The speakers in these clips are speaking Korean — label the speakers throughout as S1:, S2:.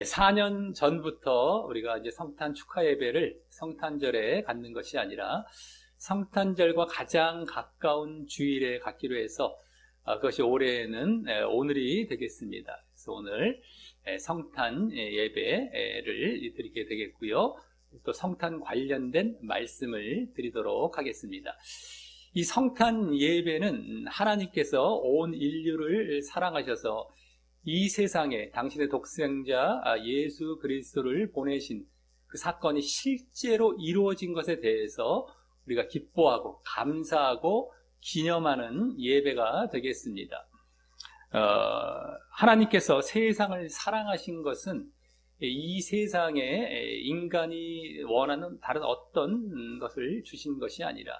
S1: 4년 전부터 우리가 이제 성탄 축하 예배를 성탄절에 갖는 것이 아니라 성탄절과 가장 가까운 주일에 갖기로 해서 그것이 올해는 오늘이 되겠습니다. 그래서 오늘 성탄 예배를 드리게 되겠고요. 또 성탄 관련된 말씀을 드리도록 하겠습니다. 이 성탄 예배는 하나님께서 온 인류를 사랑하셔서 이 세상에 당신의 독생자 예수 그리스도를 보내신 그 사건이 실제로 이루어진 것에 대해서 우리가 기뻐하고 감사하고 기념하는 예배가 되겠습니다. 하나님께서 세상을 사랑하신 것은 이 세상에 인간이 원하는 다른 어떤 것을 주신 것이 아니라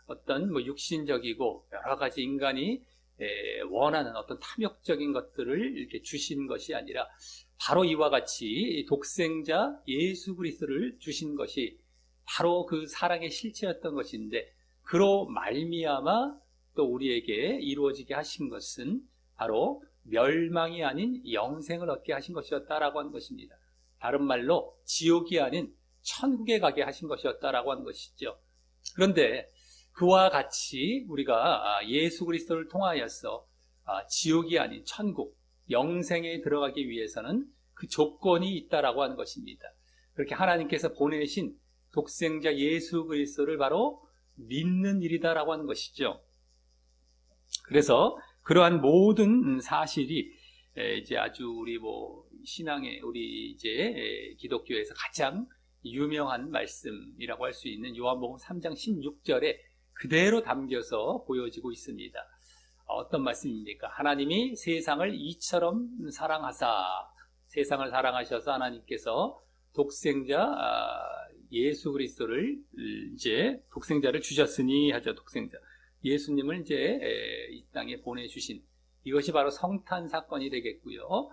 S1: 어떤 육신적이고 여러 가지 인간이 원하는 어떤 탐욕적인 것들을 이렇게 주신 것이 아니라 바로 이와 같이 독생자 예수 그리스도를 주신 것이 바로 그 사랑의 실체였던 것인데, 그로 말미암아 또 우리에게 이루어지게 하신 것은 바로 멸망이 아닌 영생을 얻게 하신 것이었다라고 하는 것입니다. 다른 말로 지옥이 아닌 천국에 가게 하신 것이었다라고 하는 것이죠. 그런데 그와 같이 우리가 예수 그리스도를 통하여서 지옥이 아닌 천국, 영생에 들어가기 위해서는 그 조건이 있다라고 하는 것입니다. 그렇게 하나님께서 보내신 독생자 예수 그리스도를 바로 믿는 일이다라고 하는 것이죠. 그래서 그러한 모든 사실이 이제 아주 우리 신앙의 우리 이제 기독교에서 가장 유명한 말씀이라고 할 수 있는 요한복음 3장 16절에 그대로 담겨서 보여지고 있습니다. 어떤 말씀입니까? 하나님이 세상을 이처럼 사랑하사, 세상을 사랑하셔서 하나님께서 독생자 예수 그리스도를 이제 독생자를 주셨으니 하죠. 독생자 예수님을 이제 이 땅에 보내주신 이것이 바로 성탄 사건이 되겠고요.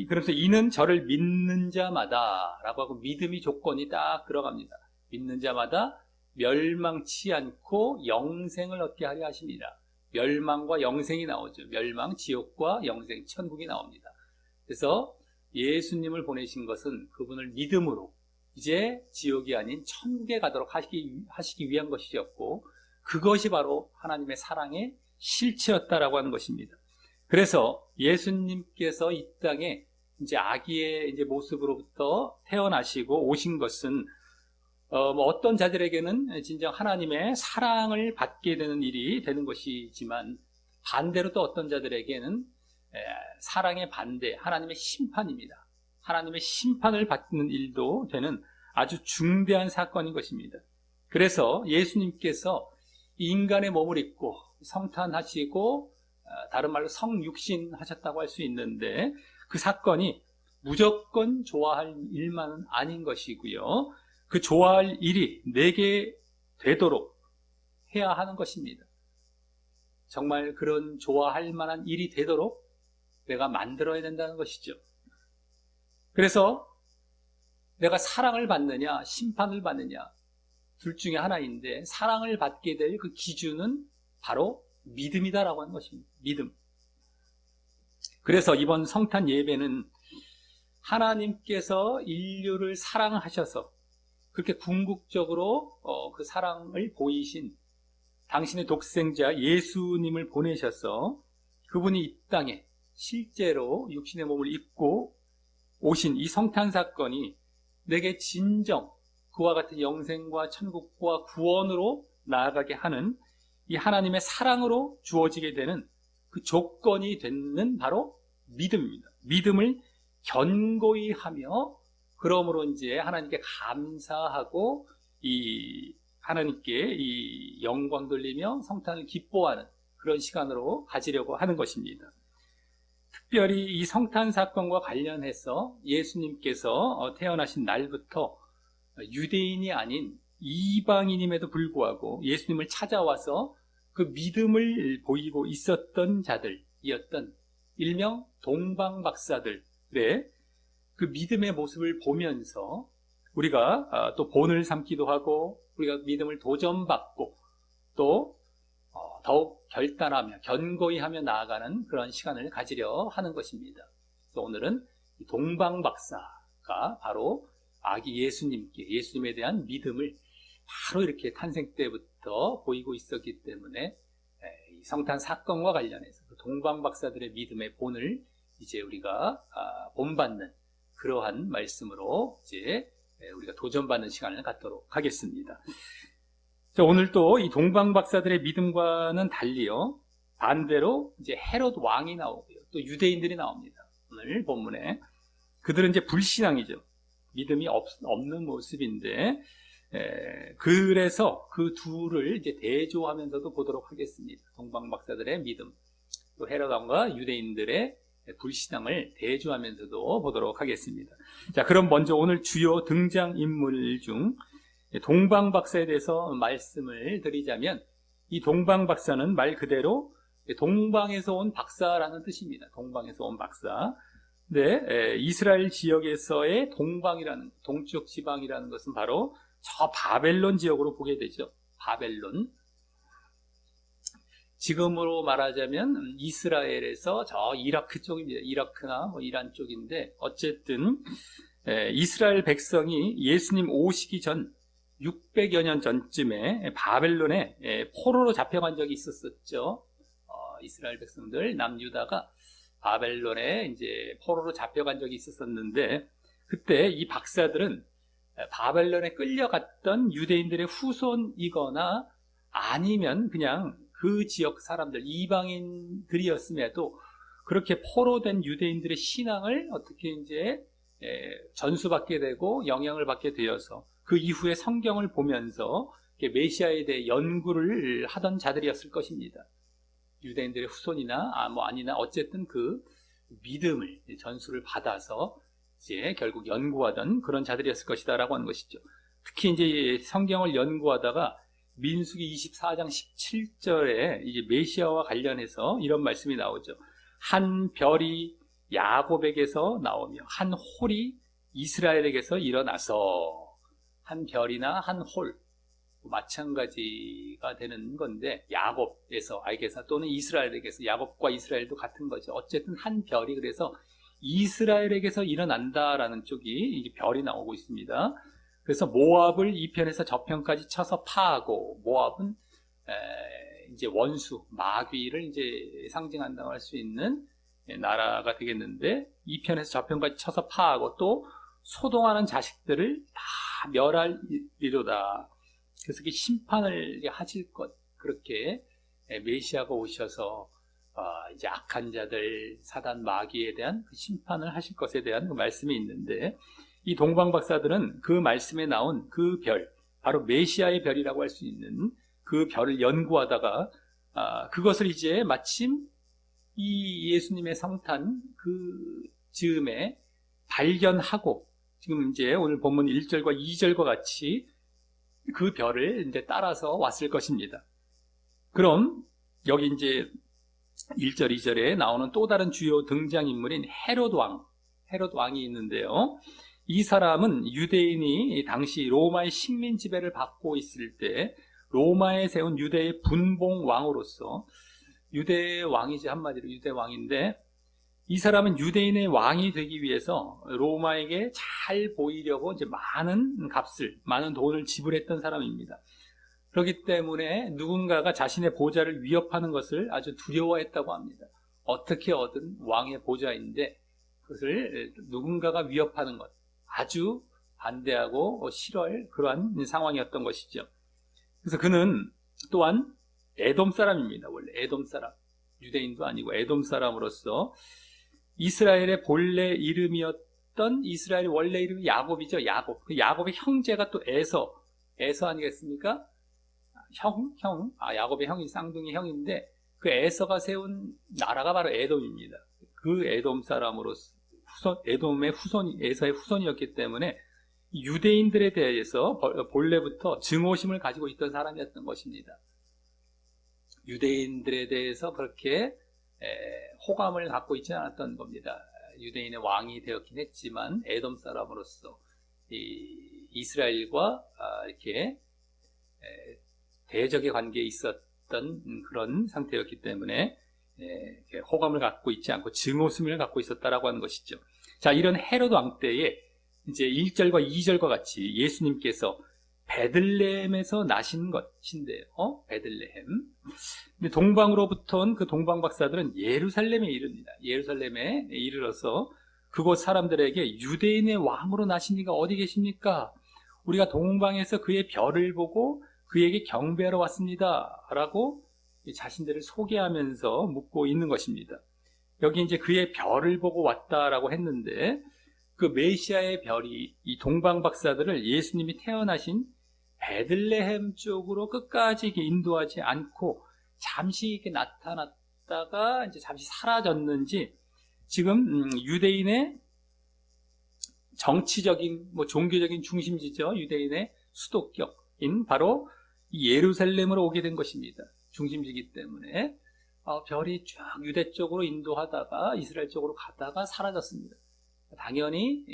S1: 그래서 이는 저를 믿는 자마다 라고 하고 믿음이 조건이 딱 들어갑니다. 믿는 자마다 멸망치 않고 영생을 얻게 하려 하십니다. 멸망과 영생이 나오죠. 멸망, 지옥과 영생, 천국이 나옵니다. 그래서 예수님을 보내신 것은 그분을 믿음으로 이제 지옥이 아닌 천국에 가도록 하시기 위한 것이었고, 그것이 바로 하나님의 사랑의 실체였다라고 하는 것입니다. 그래서 예수님께서 이 땅에 이제 아기의 이제 모습으로부터 태어나시고 오신 것은 어떤 자들에게는 진정 하나님의 사랑을 받게 되는 일이 되는 것이지만, 반대로 또 어떤 자들에게는 사랑의 반대, 하나님의 심판입니다. 하나님의 심판을 받는 일도 되는 아주 중대한 사건인 것입니다. 그래서 예수님께서 인간의 몸을 입고 성탄하시고 다른 말로 성육신 하셨다고 할 수 있는데, 그 사건이 무조건 좋아할 일만은 아닌 것이고요. 그 좋아할 일이 내게 되도록 해야 하는 것입니다. 정말 그런 좋아할 만한 일이 되도록 내가 만들어야 된다는 것이죠. 그래서 내가 사랑을 받느냐 심판을 받느냐 둘 중에 하나인데, 사랑을 받게 될 그 기준은 바로 믿음이다라고 하는 것입니다. 믿음. 그래서 이번 성탄 예배는 하나님께서 인류를 사랑하셔서 그렇게 궁극적으로 그 사랑을 보이신 당신의 독생자 예수님을 보내셔서 그분이 이 땅에 실제로 육신의 몸을 입고 오신 이 성탄 사건이 내게 진정 그와 같은 영생과 천국과 구원으로 나아가게 하는 이 하나님의 사랑으로 주어지게 되는 그 조건이 되는 바로 믿음입니다. 믿음을 견고히 하며, 그러므로 이제 하나님께 감사하고 이 하나님께 이 영광 돌리며 성탄을 기뻐하는 그런 시간으로 가지려고 하는 것입니다. 특별히 이 성탄 사건과 관련해서 예수님께서 태어나신 날부터 유대인이 아닌 이방인임에도 불구하고 예수님을 찾아와서 그 믿음을 보이고 있었던 자들이었던 일명 동방박사들의 그 믿음의 모습을 보면서 우리가 또 본을 삼기도 하고, 우리가 믿음을 도전받고 또 더욱 결단하며 견고히 하며 나아가는 그런 시간을 가지려 하는 것입니다. 그래서 오늘은 동방 박사가 바로 아기 예수님에 대한 믿음을 바로 이렇게 탄생 때부터 보이고 있었기 때문에 이 성탄 사건과 관련해서 동방 박사들의 믿음의 본을 이제 우리가 본받는 그러한 말씀으로 이제 우리가 도전받는 시간을 갖도록 하겠습니다. 자, 오늘 또 이 동방 박사들의 믿음과는 달리요, 반대로 이제 헤롯 왕이 나오고요, 또 유대인들이 나옵니다. 오늘 본문에 그들은 이제 불신앙이죠. 믿음이 없는 모습인데, 그래서 그 둘을 이제 대조하면서도 보도록 하겠습니다. 동방 박사들의 믿음, 또 헤롯 왕과 유대인들의 불신앙을 대조하면서도 보도록 하겠습니다. 자, 그럼 먼저 오늘 주요 등장인물 중 동방 박사에 대해서 말씀을 드리자면, 이 동방 박사는 말 그대로 동방에서 온 박사라는 뜻입니다. 동방에서 온 박사. 네, 이스라엘 지역에서의 동방이라는, 동쪽 지방이라는 것은 바로 저 바벨론 지역으로 보게 되죠. 바벨론. 지금으로 말하자면 이스라엘에서 저 이라크 쪽입니다. 이라크나 이란 쪽인데, 어쨌든 이스라엘 백성이 예수님 오시기 전 600여 년 전쯤에 바벨론에 포로로 잡혀간 적이 있었었죠. 이스라엘 백성들, 남유다가 바벨론에 이제 포로로 잡혀간 적이 있었었는데, 그때 이 박사들은 바벨론에 끌려갔던 유대인들의 후손이거나 아니면 그냥 그 지역 사람들, 이방인들이었음에도 그렇게 포로된 유대인들의 신앙을 어떻게 이제 전수받게 되고 영향을 받게 되어서 그 이후에 성경을 보면서 메시아에 대해 연구를 하던 자들이었을 것입니다. 유대인들의 후손이나 아니나 어쨌든 그 믿음을 전수를 받아서 이제 결국 연구하던 그런 자들이었을 것이다라고 하는 것이죠. 특히 이제 성경을 연구하다가 민수기 24장 17절에 이제 메시아와 관련해서 이런 말씀이 나오죠. 한 별이 야곱에게서 나오며 한 홀이 이스라엘에게서 일어나서, 한 별이나 한 홀 마찬가지가 되는 건데, 야곱에서 알게서 또는 이스라엘에게서, 야곱과 이스라엘도 같은 거죠. 어쨌든 한 별이, 그래서 이스라엘에게서 일어난다라는 쪽이 이게 별이 나오고 있습니다. 그래서 모압을 이 편에서 저 편까지 쳐서 파하고, 모압은 이제 원수, 마귀를 이제 상징한다고 할 수 있는 나라가 되겠는데, 이 편에서 저 편까지 쳐서 파하고 또 소동하는 자식들을 다 멸하리로다. 그래서 그 심판을 하실 것, 그렇게 메시아가 오셔서 이제 악한 자들, 사단, 마귀에 대한 그 심판을 하실 것에 대한 그 말씀이 있는데, 이 동방 박사들은 그 말씀에 나온 그 별, 바로 메시아의 별이라고 할 수 있는 그 별을 연구하다가 그것을 이제 마침 이 예수님의 성탄 그 즈음에 발견하고, 지금 이제 오늘 본문 1절과 2절과 같이 그 별을 이제 따라서 왔을 것입니다. 그럼 여기 이제 1절, 2절에 나오는 또 다른 주요 등장인물인 헤롯 왕이 있는데요. 이 사람은 유대인이 당시 로마의 식민 지배를 받고 있을 때 로마에 세운 유대의 분봉 왕으로서, 유대의 왕이지, 한마디로 유대 왕인데, 이 사람은 유대인의 왕이 되기 위해서 로마에게 잘 보이려고 이제 많은 돈을 지불했던 사람입니다. 그렇기 때문에 누군가가 자신의 보좌를 위협하는 것을 아주 두려워했다고 합니다. 어떻게 얻은 왕의 보좌인데 그것을 누군가가 위협하는 것, 아주 반대하고 싫어할 그러한 상황이었던 것이죠. 그래서 그는 또한 에돔 사람입니다. 원래 에돔 사람, 유대인도 아니고 에돔 사람으로서 이스라엘의 본래 이름이었던, 이스라엘의 원래 이름이 야곱이죠. 야곱. 그 야곱의 형제가 또 에서 아니겠습니까? 야곱의 형이 쌍둥이 형인데, 그 에서가 세운 나라가 바로 에돔입니다. 그 에돔 사람으로서 에돔의 에서의 후손이었기 때문에 유대인들에 대해서 본래부터 증오심을 가지고 있던 사람이었던 것입니다. 유대인들에 대해서 그렇게 호감을 갖고 있지 않았던 겁니다. 유대인의 왕이 되었긴 했지만 에돔 사람으로서 이스라엘과 이렇게 대적의 관계에 있었던 그런 상태였기 때문에 호감을 갖고 있지 않고 증오심을 갖고 있었다라고 하는 것이죠. 자, 이런 헤롯 왕 때에 이제 1절과 2절과 같이 예수님께서 베들레헴에서 나신 것인데요. 베들레헴. 근데 동방으로부터 온 그 동방 박사들은 예루살렘에 이릅니다. 예루살렘에 이르러서 그곳 사람들에게 유대인의 왕으로 나신 이가 어디 계십니까? 우리가 동방에서 그의 별을 보고 그에게 경배하러 왔습니다. 라고 자신들을 소개하면서 묻고 있는 것입니다. 여기 이제 그의 별을 보고 왔다라고 했는데 그 메시아의 별이 이 동방 박사들을 예수님이 태어나신 베들레헴 쪽으로 끝까지 인도하지 않고 잠시 이렇게 나타났다가 이제 잠시 사라졌는지 지금 유대인의 정치적인 종교적인 중심지죠. 유대인의 수도격인 바로 예루살렘으로 오게 된 것입니다. 중심지기 때문에 별이 쫙 유대 쪽으로 인도하다가 이스라엘 쪽으로 가다가 사라졌습니다. 당연히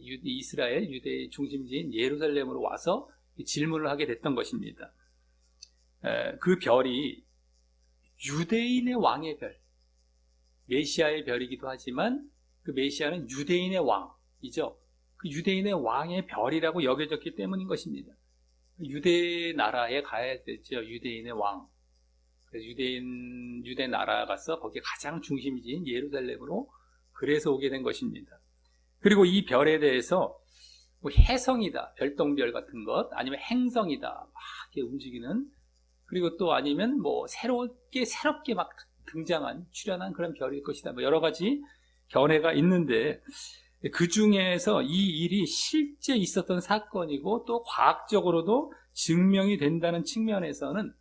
S1: 이스라엘 유대의 중심지인 예루살렘으로 와서 질문을 하게 됐던 것입니다. 그 별이 유대인의 왕의 별, 메시아의 별이기도 하지만 그 메시아는 유대인의 왕이죠. 그 유대인의 왕의 별이라고 여겨졌기 때문인 것입니다. 유대 나라에 가야 되죠. 유대인의 왕. 그래서 유대 나라 가서 거기에 가장 중심지인 예루살렘으로 그래서 오게 된 것입니다. 그리고 이 별에 대해서 혜성이다, 별똥별 같은 것, 아니면 행성이다, 막 이렇게 움직이는, 그리고 또 아니면 새롭게 막 출현한 그런 별일 것이다. 여러 가지 견해가 있는데, 그 중에서 이 일이 실제 있었던 사건이고, 또 과학적으로도 증명이 된다는 측면에서는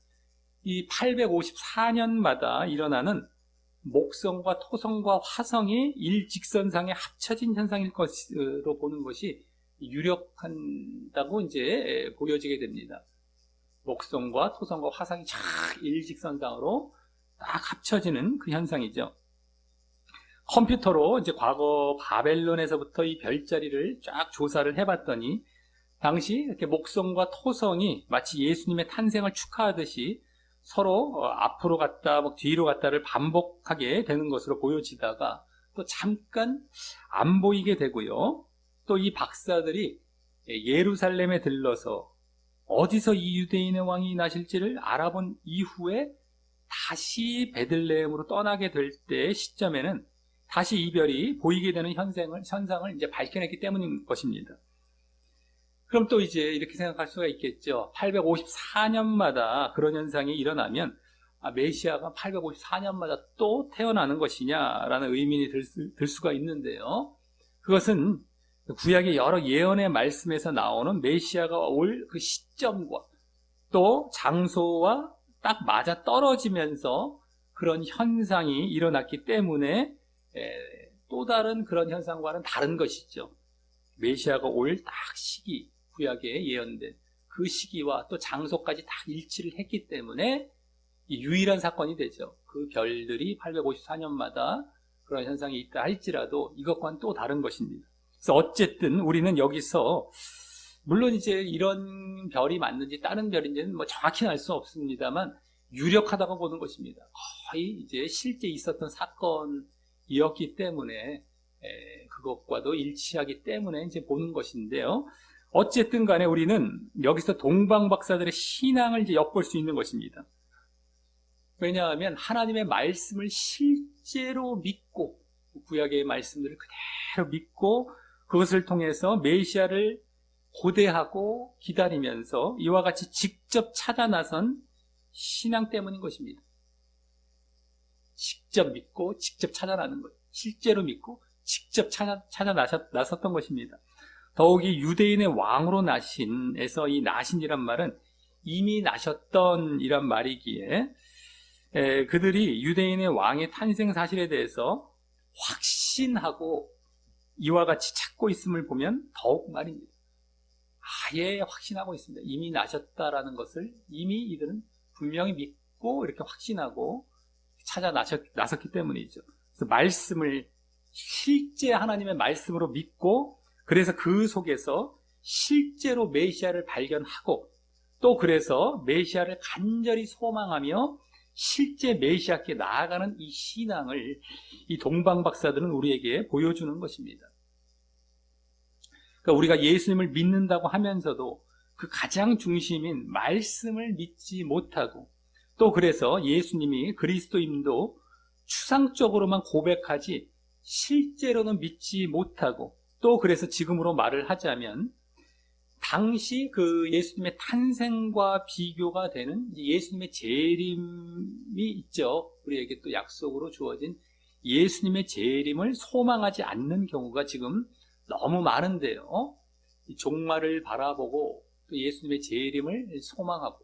S1: 이 854년마다 일어나는 목성과 토성과 화성이 일직선상에 합쳐진 현상일 것으로 보는 것이 유력한다고 이제 보여지게 됩니다. 목성과 토성과 화성이 쫙 일직선상으로 딱 합쳐지는 그 현상이죠. 컴퓨터로 이제 과거 바벨론에서부터 이 별자리를 쫙 조사를 해봤더니 당시 이렇게 목성과 토성이 마치 예수님의 탄생을 축하하듯이 서로 앞으로 갔다 뒤로 갔다를 반복하게 되는 것으로 보여지다가 또 잠깐 안 보이게 되고요. 또 이 박사들이 예루살렘에 들러서 어디서 이 유대인의 왕이 나실지를 알아본 이후에 다시 베들레헴으로 떠나게 될 때 시점에는 다시 이 별이 보이게 되는 현상을 이제 밝혀냈기 때문인 것입니다. 그럼 또 이제 이렇게 생각할 수가 있겠죠. 854년마다 그런 현상이 일어나면 메시아가 854년마다 또 태어나는 것이냐라는 의문이 들 수가 있는데요. 그것은 구약의 여러 예언의 말씀에서 나오는 메시아가 올 그 시점과 또 장소와 딱 맞아 떨어지면서 그런 현상이 일어났기 때문에 또 다른 그런 현상과는 다른 것이죠. 메시아가 올 딱 시기, 구약에 예언된 그 시기와 또 장소까지 다 일치를 했기 때문에 유일한 사건이 되죠. 그 별들이 854년마다 그런 현상이 있다 할지라도 이것과는 또 다른 것입니다. 그래서 어쨌든 우리는 여기서 물론 이제 이런 별이 맞는지 다른 별인지는 정확히는 알 수 없습니다만 유력하다고 보는 것입니다. 거의 이제 실제 있었던 사건이었기 때문에 그것과도 일치하기 때문에 이제 보는 것인데요. 어쨌든 간에 우리는 여기서 동방 박사들의 신앙을 이제 엿볼 수 있는 것입니다. 왜냐하면 하나님의 말씀을 실제로 믿고 구약의 말씀들을 그대로 믿고 그것을 통해서 메시아를 고대하고 기다리면서 이와 같이 직접 찾아 나선 신앙 때문인 것입니다. 직접 믿고 직접 찾아 나는 것, 실제로 믿고 직접 찾아 나섰던 것입니다. 더욱이 유대인의 왕으로 나신에서 이 나신이란 말은 이미 나셨던 이란 말이기에 그들이 유대인의 왕의 탄생 사실에 대해서 확신하고 이와 같이 찾고 있음을 보면 더욱 말입니다. 아예 확신하고 있습니다. 이미 나셨다라는 것을 이미 이들은 분명히 믿고 이렇게 확신하고 찾아 나섰기 때문이죠. 그래서 말씀을 실제 하나님의 말씀으로 믿고 그래서 그 속에서 실제로 메시아를 발견하고 또 그래서 메시아를 간절히 소망하며 실제 메시아께 나아가는 이 신앙을 이 동방 박사들은 우리에게 보여주는 것입니다. 그러니까 우리가 예수님을 믿는다고 하면서도 그 가장 중심인 말씀을 믿지 못하고, 또 그래서 예수님이 그리스도임도 추상적으로만 고백하지 실제로는 믿지 못하고, 또 그래서 지금으로 말을 하자면 당시 그 예수님의 탄생과 비교가 되는 예수님의 재림이 있죠. 우리에게 또 약속으로 주어진 예수님의 재림을 소망하지 않는 경우가 지금 너무 많은데요. 이 종말을 바라보고 또 예수님의 재림을 소망하고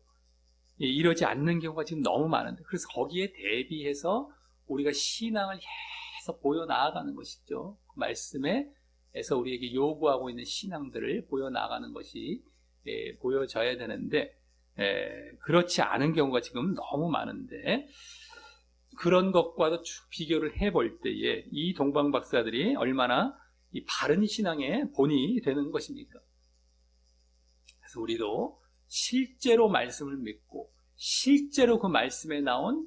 S1: 이러지 않는 경우가 지금 너무 많은데, 그래서 거기에 대비해서 우리가 신앙을 계속 보여나가는 것이죠. 그 말씀에서 우리에게 요구하고 있는 신앙들을 보여나가는 것이 보여져야 되는데, 그렇지 않은 경우가 지금 너무 많은데, 그런 것과도 쭉 비교를 해볼 때에 이 동방박사들이 얼마나 이 바른 신앙의 본이 되는 것입니까? 그래서 우리도 실제로 말씀을 믿고 실제로 그 말씀에 나온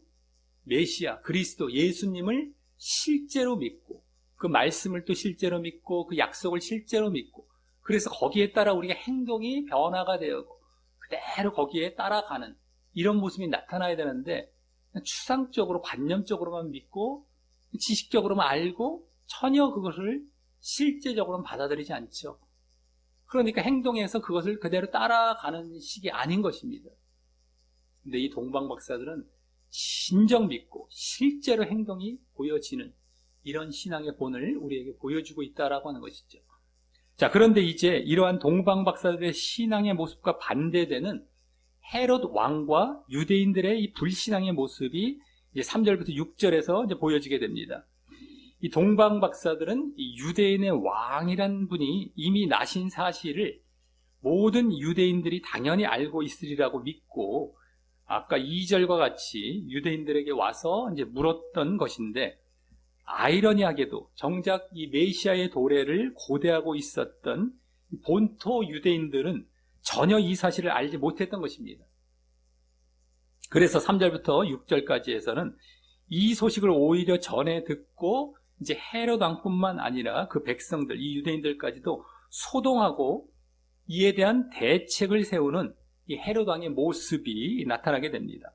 S1: 메시아, 그리스도, 예수님을 실제로 믿고 그 말씀을 또 실제로 믿고 그 약속을 실제로 믿고, 그래서 거기에 따라 우리가 행동이 변화가 되고 그대로 거기에 따라가는 이런 모습이 나타나야 되는데, 추상적으로 관념적으로만 믿고 지식적으로만 알고 전혀 그것을 실제적으로는 받아들이지 않죠. 그러니까 행동에서 그것을 그대로 따라가는 식이 아닌 것입니다. 근데 이 동방박사들은 진정 믿고 실제로 행동이 보여지는 이런 신앙의 본을 우리에게 보여주고 있다라고 하는 것이죠. 자, 그런데 이제 이러한 동방박사들의 신앙의 모습과 반대되는 헤롯 왕과 유대인들의 이 불신앙의 모습이 이제 3절부터 6절에서 이제 보여지게 됩니다. 이 동방박사들은 이 유대인의 왕이란 분이 이미 나신 사실을 모든 유대인들이 당연히 알고 있으리라고 믿고, 아까 2절과 같이 유대인들에게 와서 이제 물었던 것인데, 아이러니하게도 정작 이 메시아의 도래를 고대하고 있었던 본토 유대인들은 전혀 이 사실을 알지 못했던 것입니다. 그래서 3절부터 6절까지에서는 이 소식을 오히려 전에 듣고 이제 헤롯 왕뿐만 아니라 그 백성들, 이 유대인들까지도 소동하고 이에 대한 대책을 세우는 이 헤롯 왕의 모습이 나타나게 됩니다.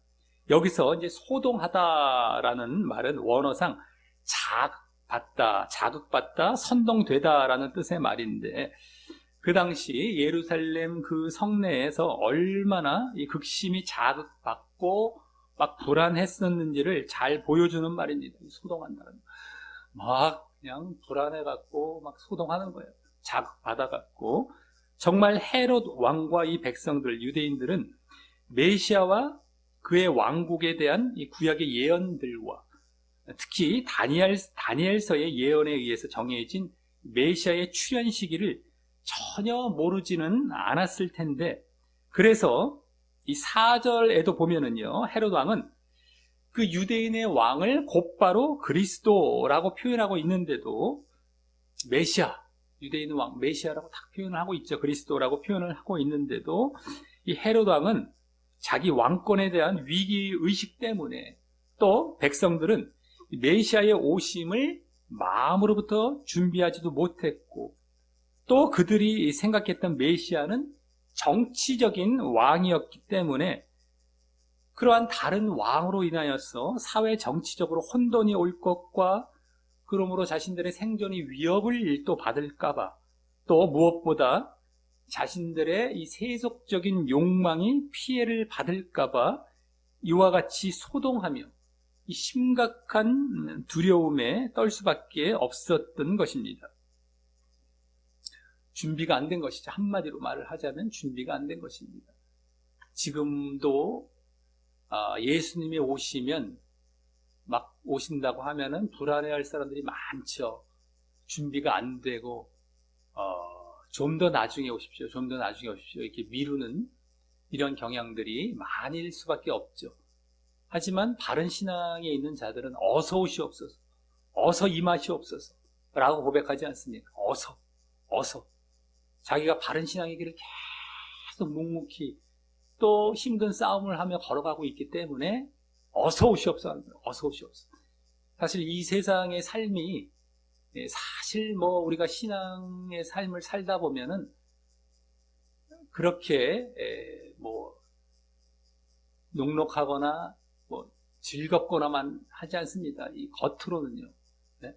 S1: 여기서 이제 소동하다라는 말은 원어상 자극받다, 선동되다라는 뜻의 말인데, 그 당시 예루살렘 그 성내에서 얼마나 이 극심히 자극받고 막 불안했었는지를 잘 보여주는 말입니다. 소동한다는, 막 그냥 불안해갖고 막 소동하는 거예요. 자극받아갖고. 정말 헤롯 왕과 이 백성들, 유대인들은 메시아와 그의 왕국에 대한 이 구약의 예언들과 특히 다니엘서의 예언에 의해서 정해진 메시아의 출현 시기를 전혀 모르지는 않았을 텐데, 그래서 이 4절에도 보면은요, 헤롯 왕은 그 유대인의 왕을 곧바로 그리스도라고 표현하고 있는데도, 메시아, 유대인의 왕 메시아라고 딱 표현을 하고 있죠. 그리스도라고 표현을 하고 있는데도 이 헤롯 왕은 자기 왕권에 대한 위기의식 때문에, 또 백성들은 메시아의 오심을 마음으로부터 준비하지도 못했고, 또 그들이 생각했던 메시아는 정치적인 왕이었기 때문에 그러한 다른 왕으로 인하여서 사회 정치적으로 혼돈이 올 것과, 그러므로 자신들의 생존이 위협을 또 받을까봐, 또 무엇보다 자신들의 이 세속적인 욕망이 피해를 받을까봐 이와 같이 소동하며 이 심각한 두려움에 떨 수밖에 없었던 것입니다. 준비가 안 된 것이죠. 한마디로 말을 하자면 준비가 안 된 것입니다. 지금도 예수님이 오시면, 막 오신다고 하면은 불안해할 사람들이 많죠. 준비가 안 되고 좀 더 나중에 오십시오, 좀 더 나중에 오십시오, 이렇게 미루는 이런 경향들이 많을 수밖에 없죠. 하지만 바른 신앙에 있는 자들은 어서 오시옵소서, 어서 임하시옵소서 라고 고백하지 않습니까? 어서 자기가 바른 신앙의 길을 계속 묵묵히 또 힘든 싸움을 하며 걸어가고 있기 때문에 어서 오시옵소서 하는 거예요. 어서 오시옵소서. 사실 이 세상의 삶이 사실 뭐 우리가 신앙의 삶을 살다 보면은 그렇게 뭐 녹록하거나 뭐 즐겁거나만 하지 않습니다. 이 겉으로는요. 네?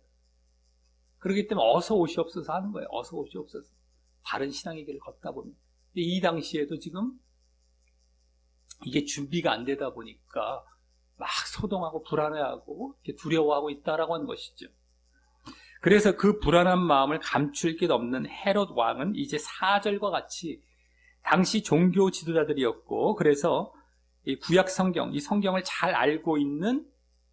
S1: 그렇기 때문에 어서 오시옵소서 하는 거예요. 어서 오시옵소서. 바른 신앙의 길을 걷다 보면. 이 당시에도 지금 이게 준비가 안 되다 보니까 막 소동하고 불안해하고 이렇게 두려워하고 있다라고 하는 것이죠. 그래서 그 불안한 마음을 감출 길 없는 헤롯 왕은 이제 4절과 같이 당시 종교 지도자들이었고, 그래서 이 구약 성경, 이 성경을 잘 알고 있는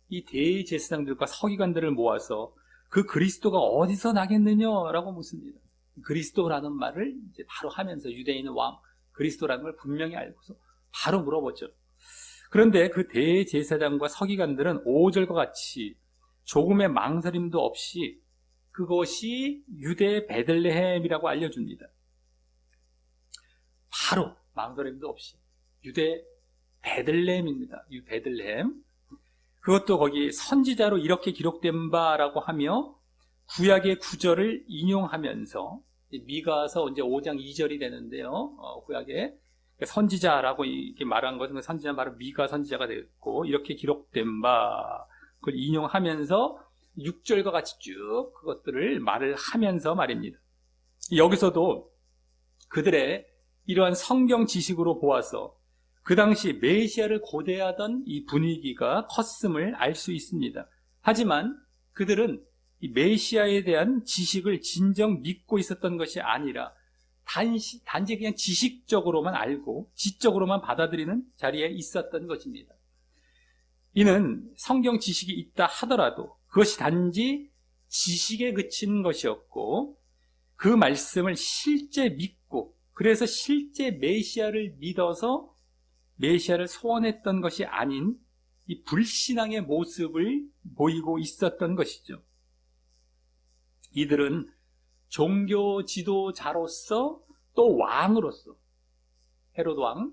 S1: 이 대제사장들과 서기관들을 모아서 그 그리스도가 어디서 나겠느냐라고 묻습니다. 그리스도라는 말을 이제 바로 하면서 유대인은 왕, 그리스도라는 걸 분명히 알고서 바로 물어보죠. 그런데 그 대제사장과 서기관들은 5절과 같이 조금의 망설임도 없이 그것이 유대 베들레헴이라고 알려줍니다. 바로 망설임도 없이 유대 베들레헴입니다. 베들레헴. 그것도 거기 선지자로 이렇게 기록된 바라고 하며 구약의 구절을 인용하면서, 미가서 이제 5장 2절이 되는데요. 구약의 선지자라고 이렇게 말한 것은 선지자는 바로 미가 선지자가 되었고, 이렇게 기록된 바 그걸 인용하면서 6절과 같이 쭉 그것들을 말을 하면서 말입니다. 여기서도 그들의 이러한 성경 지식으로 보아서 그 당시 메시아를 고대하던 이 분위기가 컸음을 알 수 있습니다. 하지만 그들은 이 메시아에 대한 지식을 진정 믿고 있었던 것이 아니라 단지 그냥 지식적으로만 알고 지적으로만 받아들이는 자리에 있었던 것입니다. 이는 성경 지식이 있다 하더라도 그것이 단지 지식에 그친 것이었고, 그 말씀을 실제 믿고, 그래서 실제 메시아를 믿어서 메시아를 소원했던 것이 아닌 이 불신앙의 모습을 보이고 있었던 것이죠. 이들은 종교 지도자로서 또 왕으로서, 헤롯 왕,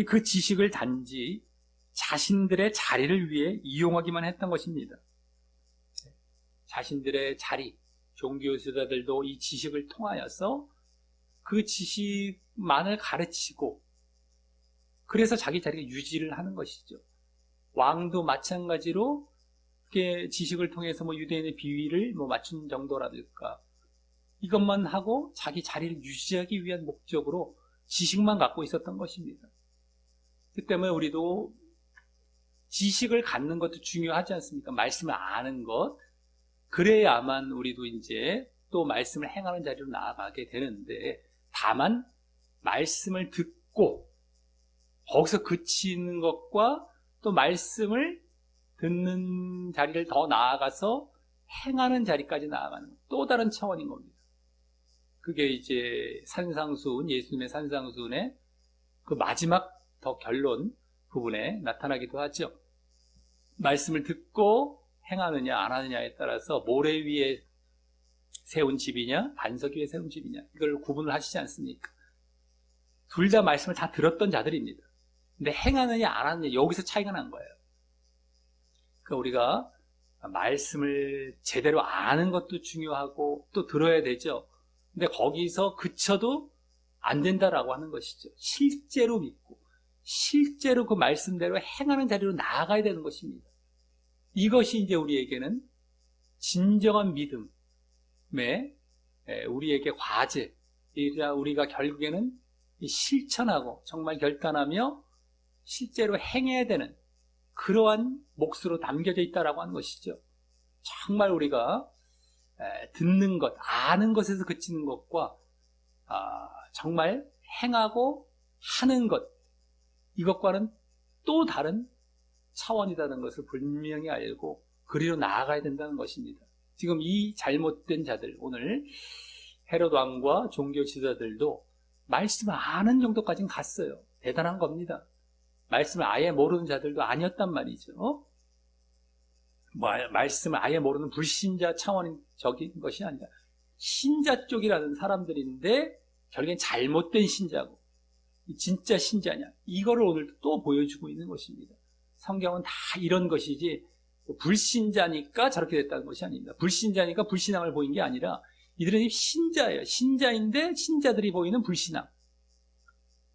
S1: 그 지식을 단지 자신들의 자리를 위해 이용하기만 했던 것입니다. 자신들의 자리, 종교 지도자들도 이 지식을 통하여서 그 지식만을 가르치고, 그래서 자기 자리가 유지를 하는 것이죠. 왕도 마찬가지로 그렇게 지식을 통해서 뭐 유대인의 비위를 뭐 맞춘 정도라든가 이것만 하고 자기 자리를 유지하기 위한 목적으로 지식만 갖고 있었던 것입니다. 그 때문에 우리도 지식을 갖는 것도 중요하지 않습니까? 말씀을 아는 것. 그래야만 우리도 이제 또 말씀을 행하는 자리로 나아가게 되는데, 다만 말씀을 듣고 거기서 그치는 것과 또 말씀을 듣는 자리를 더 나아가서 행하는 자리까지 나아가는 또 다른 차원인 겁니다. 그게 이제 산상수훈, 예수님의 산상수훈의 그 마지막 더 결론 부분에 나타나기도 하죠. 말씀을 듣고 행하느냐 안 하느냐에 따라서 모래 위에 세운 집이냐 반석 위에 세운 집이냐, 이걸 구분을 하시지 않습니까? 둘 다 말씀을 다 들었던 자들입니다. 근데 행하느냐 안 하느냐, 여기서 차이가 난 거예요. 그러니까 우리가 말씀을 제대로 아는 것도 중요하고 또 들어야 되죠. 근데 거기서 그쳐도 안 된다라고 하는 것이죠. 실제로 믿고 실제로 그 말씀대로 행하는 자리로 나아가야 되는 것입니다. 이것이 이제 우리에게는 진정한 믿음의 우리에게 과제, 우리가 결국에는 실천하고 정말 결단하며 실제로 행해야 되는 그러한 몫으로 담겨져 있다라고 하는 것이죠. 정말 우리가 듣는 것, 아는 것에서 그치는 것과 정말 행하고 하는 것, 이것과는 또 다른 차원이라는 것을 분명히 알고 그리로 나아가야 된다는 것입니다. 지금 이 잘못된 자들, 오늘 헤롯 왕과 종교 지도자들도 말씀을 아는 정도까지는 갔어요. 대단한 겁니다. 말씀을 아예 모르는 자들도 아니었단 말이죠. 말씀을 아예 모르는 불신자 차원적인 것이 아니라 신자 쪽이라는 사람들인데 결국엔 잘못된 신자고 진짜 신자냐, 이거를 오늘 또 보여주고 있는 것입니다. 성경은 다 이런 것이지 불신자니까 저렇게 됐다는 것이 아닙니다. 불신자니까 불신앙을 보인 게 아니라 이들은 신자예요. 신자인데 신자들이 보이는 불신앙.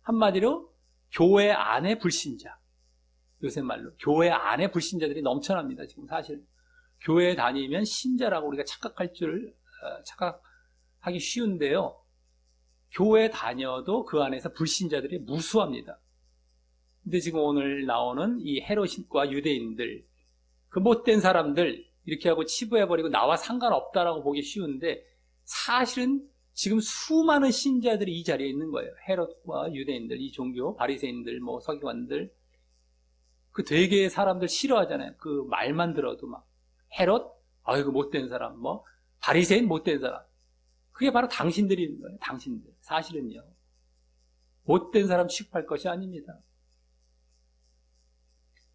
S1: 한마디로 교회 안에 불신자. 요새 말로 교회 안에 불신자들이 넘쳐납니다. 지금 사실 교회 다니면 신자라고 우리가 착각하기 쉬운데요. 교회 다녀도 그 안에서 불신자들이 무수합니다. 근데 지금 오늘 나오는 이 헤롯과 유대인들, 그 못된 사람들 이렇게 하고 치부해버리고 나와 상관없다라고 보기 쉬운데 사실은 지금 수많은 신자들이 이 자리에 있는 거예요. 헤롯과 유대인들, 이 종교, 바리새인들, 뭐 서기관들, 그 되게 사람들 싫어하잖아요. 그 말만 들어도 막 헤롯, 아이고 못된 사람, 뭐 바리새인 못된 사람. 그게 바로 당신들이 있는 거예요. 당신들. 사실은요. 못된 사람 취급할 것이 아닙니다.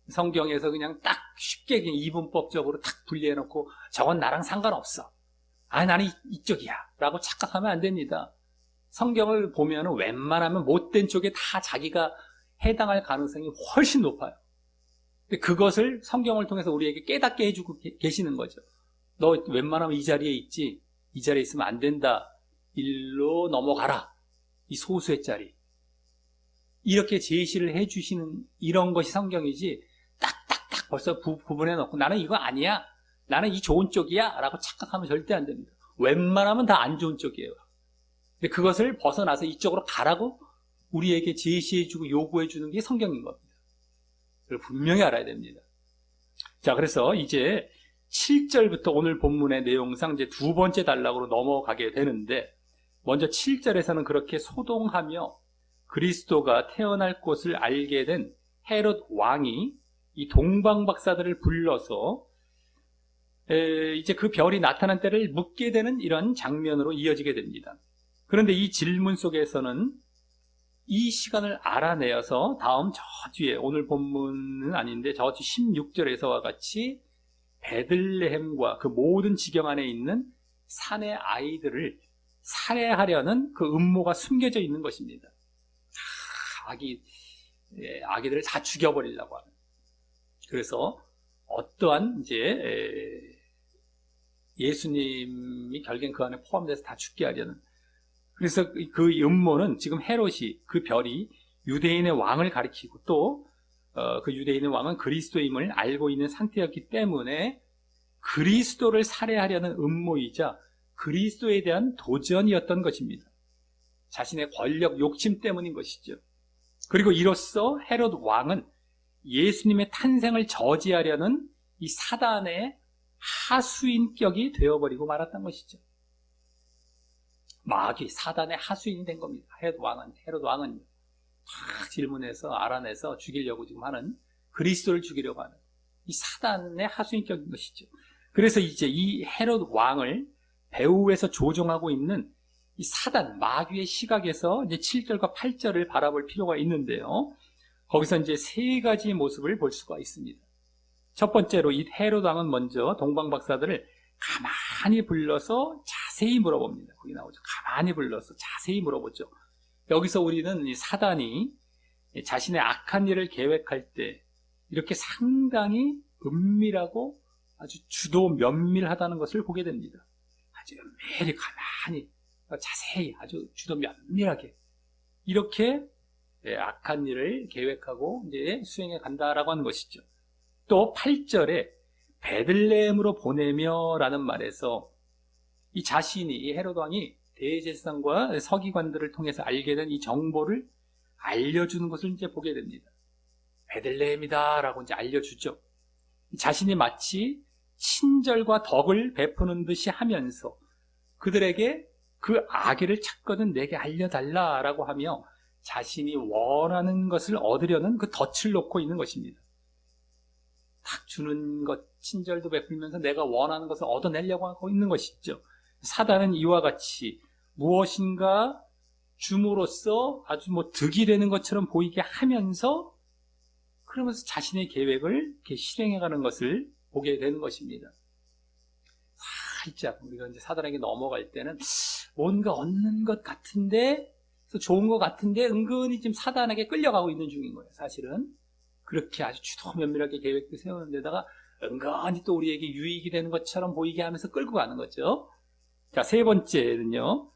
S1: 성경에서 그냥 딱 쉽게 그냥 이분법적으로 딱 분리해놓고 저건 나랑 상관없어. 아, 나는 이쪽이야. 라고 착각하면 안 됩니다. 성경을 보면 웬만하면 못된 쪽에 다 자기가 해당할 가능성이 훨씬 높아요. 근데 그것을 성경을 통해서 우리에게 깨닫게 해주고 계시는 거죠. 너 웬만하면 이 자리에 있지. 이 자리에 있으면 안 된다. 일로 넘어가라. 이 소수의 자리. 이렇게 제시를 해주시는 이런 것이 성경이지 딱딱딱 벌써 구분해 놓고 나는 이거 아니야. 나는 이 좋은 쪽이야. 라고 착각하면 절대 안 됩니다. 웬만하면 다 안 좋은 쪽이에요. 근데 그것을 벗어나서 이쪽으로 가라고 우리에게 제시해주고 요구해주는 게 성경인 겁니다. 그걸 분명히 알아야 됩니다. 자, 그래서 이제 7절부터 오늘 본문의 내용상 이제 두 번째 단락으로 넘어가게 되는데 먼저 7절에서는 그렇게 소동하며 그리스도가 태어날 곳을 알게 된 헤롯 왕이 이 동방박사들을 불러서 이제 그 별이 나타난 때를 묻게 되는 이런 장면으로 이어지게 됩니다. 그런데 이 질문 속에서는 이 시간을 알아내어서 다음 저 뒤에 오늘 본문은 아닌데 저 뒤 16절에서와 같이 베들레헴과 그 모든 지경 안에 있는 산의 아이들을 살해하려는 그 음모가 숨겨져 있는 것입니다. 아기들을 다 죽여버리려고 하는. 그래서 어떠한 이제 예수님이 결국엔 그 안에 포함돼서 다 죽게 하려는. 그래서 그 음모는 지금 헤롯이 그 별이 유대인의 왕을 가리키고 또 그 유대인의 왕은 그리스도임을 알고 있는 상태였기 때문에 그리스도를 살해하려는 음모이자 그리스도에 대한 도전이었던 것입니다. 자신의 권력 욕심 때문인 것이죠. 그리고 이로써 헤롯 왕은 예수님의 탄생을 저지하려는 이 사단의 하수인격이 되어버리고 말았던 것이죠. 마귀, 사단의 하수인이 된 겁니다. 헤롯 왕은요. 다 질문해서 알아내서 죽이려고 지금 하는, 그리스도를 죽이려고 하는 이 사단의 하수인격인 것이죠. 그래서 이제 이 헤롯 왕을 배후에서 조종하고 있는 이 사단, 마귀의 시각에서 이제 7절과 8절을 바라볼 필요가 있는데요. 거기서 이제 세 가지 모습을 볼 수가 있습니다. 첫 번째로 이 헤롯 왕은 먼저 동방박사들을 가만히 불러서 자세히 물어봅니다. 거기 나오죠. 가만히 불러서 자세히 물어보죠. 여기서 우리는 이 사단이 자신의 악한 일을 계획할 때 이렇게 상당히 은밀하고 아주 주도 면밀하다는 것을 보게 됩니다. 아주 은밀히 가만히 자세히 아주 주도 면밀하게 이렇게 악한 일을 계획하고 이제 수행해 간다라고 하는 것이죠. 또 8절에 베들레헴으로 보내며 라는 말에서 이 자신이, 이 헤롯 왕이 대제사장과 서기관들을 통해서 알게 된 이 정보를 알려주는 것을 이제 보게 됩니다. 베들레헴이다 라고 이제 알려주죠. 자신이 마치 친절과 덕을 베푸는 듯이 하면서 그들에게 그 아기를 찾거든 내게 알려달라라고 하며 자신이 원하는 것을 얻으려는 그 덫을 놓고 있는 것입니다. 탁 주는 것, 친절도 베풀면서 내가 원하는 것을 얻어내려고 하고 있는 것이죠. 사단은 이와 같이 무엇인가 줌으로써 아주 득이 되는 것처럼 보이게 하면서 그러면서 자신의 계획을 이렇게 실행해가는 것을 보게 되는 것입니다. 살짝 우리가 이제 사단에게 넘어갈 때는 뭔가 얻는 것 같은데, 좋은 것 같은데 은근히 지금 사단에게 끌려가고 있는 중인 거예요. 사실은 그렇게 아주 주도 면밀하게 계획도 세우는 데다가 은근히 또 우리에게 유익이 되는 것처럼 보이게 하면서 끌고 가는 거죠. 자, 세 번째는요.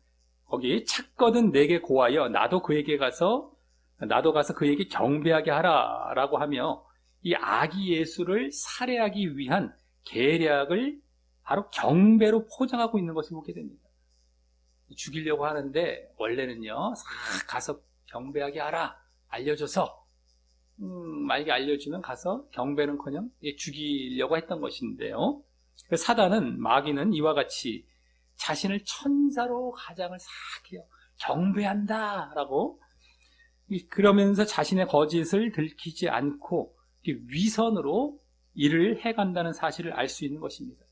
S1: 거기 찾거든 내게 고하여 나도 가서 그에게 경배하게 하라라고 하며 이 아기 예수를 살해하기 위한 계략을 바로 경배로 포장하고 있는 것을 보게 됩니다. 죽이려고 하는데 원래는요, 싹 가서 경배하게 하라 알려줘서 만약에 알려주면 가서 경배는커녕 죽이려고 했던 것인데요. 사단은, 마귀는 이와 같이 자신을 천사로 가장을 싹 해요. 경배한다라고. 그러면서 자신의 거짓을 들키지 않고 위선으로 일을 해간다는 사실을 알 수 있는 것입니다.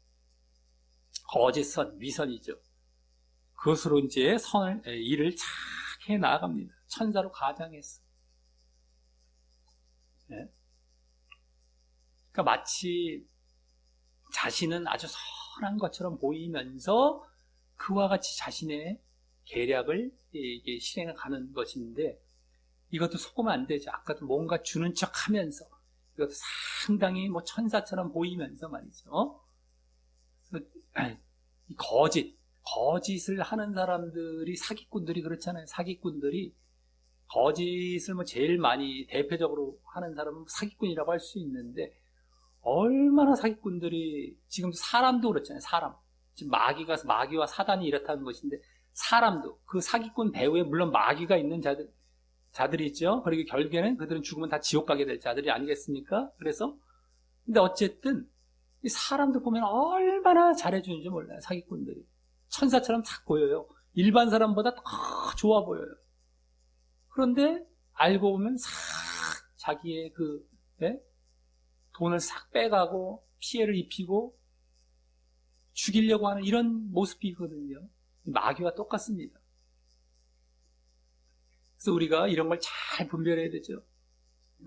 S1: 거짓선, 위선이죠. 그것으로 이제 일을 착 해 나아갑니다. 천사로 가장해서. 네. 그러니까 마치 자신은 아주 선한 것처럼 보이면서 그와 같이 자신의 계략을 실행해 가는 것인데, 이것도 속으면 안 되죠. 아까도 뭔가 주는 척 하면서, 이것도 상당히 천사처럼 보이면서 말이죠. 이 거짓을 하는 사람들이, 사기꾼들이 그렇잖아요. 사기꾼들이 거짓을 제일 많이 대표적으로 하는 사람은 사기꾼이라고 할 수 있는데, 얼마나 사기꾼들이, 지금 사람도 그렇잖아요. 사람. 지금 마귀와 사단이 이렇다는 것인데, 사람도, 그 사기꾼 배후에 물론 마귀가 있는 자들이 있죠. 그리고 결국에는 그들은 죽으면 다 지옥 가게 될 자들이 아니겠습니까? 그래서, 근데 어쨌든, 이 사람들 보면 얼마나 잘해주는지 몰라요. 사기꾼들이. 천사처럼 탁 보여요. 일반 사람보다 더 좋아 보여요. 그런데 알고 보면 싹 자기의 돈을 싹 빼가고 피해를 입히고 죽이려고 하는 이런 모습이거든요. 마귀와 똑같습니다. 그래서 우리가 이런 걸 잘 분별해야 되죠.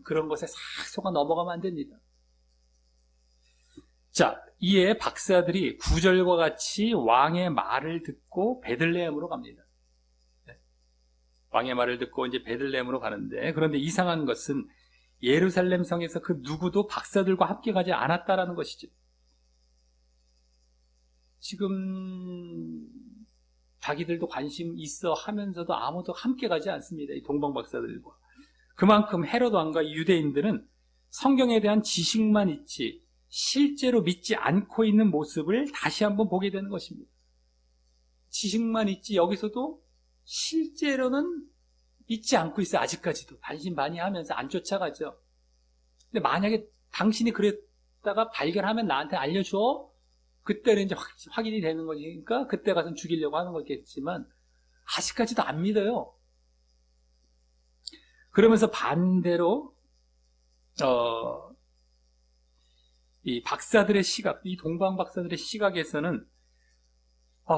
S1: 그런 것에 싹 속아 넘어가면 안 됩니다. 자, 이에 박사들이 9절과 같이 왕의 말을 듣고 베들레헴으로 갑니다. 왕의 말을 듣고 이제 베들레헴으로 가는데, 그런데 이상한 것은 예루살렘 성에서 그 누구도 박사들과 함께 가지 않았다라는 것이죠. 지금 자기들도 관심 있어 하면서도 아무도 함께 가지 않습니다. 이 동방 박사들과. 그만큼 헤롯 왕과 유대인들은 성경에 대한 지식만 있지 실제로 믿지 않고 있는 모습을 다시 한번 보게 되는 것입니다. 지식만 있지 여기서도 실제로는 믿지 않고 있어요. 아직까지도 반신반의하면서 안 쫓아가죠. 근데 만약에 당신이 그랬다가 발견하면 나한테 알려줘. 그때는 이제 확인이 되는 거니까 그때 가서 죽이려고 하는 거겠지만 아직까지도 안 믿어요. 그러면서 반대로 이 박사들의 시각, 이 동방 박사들의 시각에서는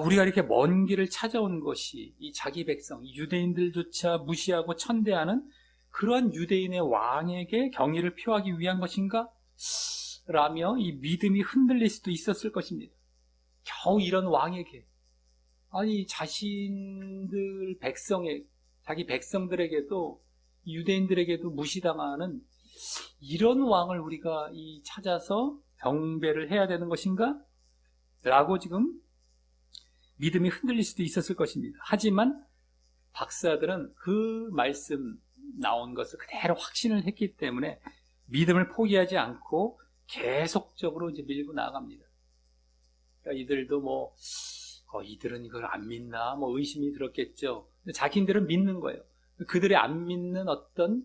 S1: 우리가 이렇게 먼 길을 찾아온 것이 이 자기 백성, 유대인들조차 무시하고 천대하는 그러한 유대인의 왕에게 경의를 표하기 위한 것인가? 라며 이 믿음이 흔들릴 수도 있었을 것입니다. 겨우 이런 왕에게, 아니 자신들 자기 백성들에게도 유대인들에게도 무시당하는 이런 왕을 우리가 찾아서 경배를 해야 되는 것인가? 라고 지금 믿음이 흔들릴 수도 있었을 것입니다. 하지만 박사들은 그 말씀 나온 것을 그대로 확신을 했기 때문에 믿음을 포기하지 않고 계속적으로 이제 밀고 나아갑니다. 그러니까 이들도 이들은 이걸 안 믿나? 의심이 들었겠죠. 근데 자기들은 믿는 거예요. 그들의 안 믿는 어떤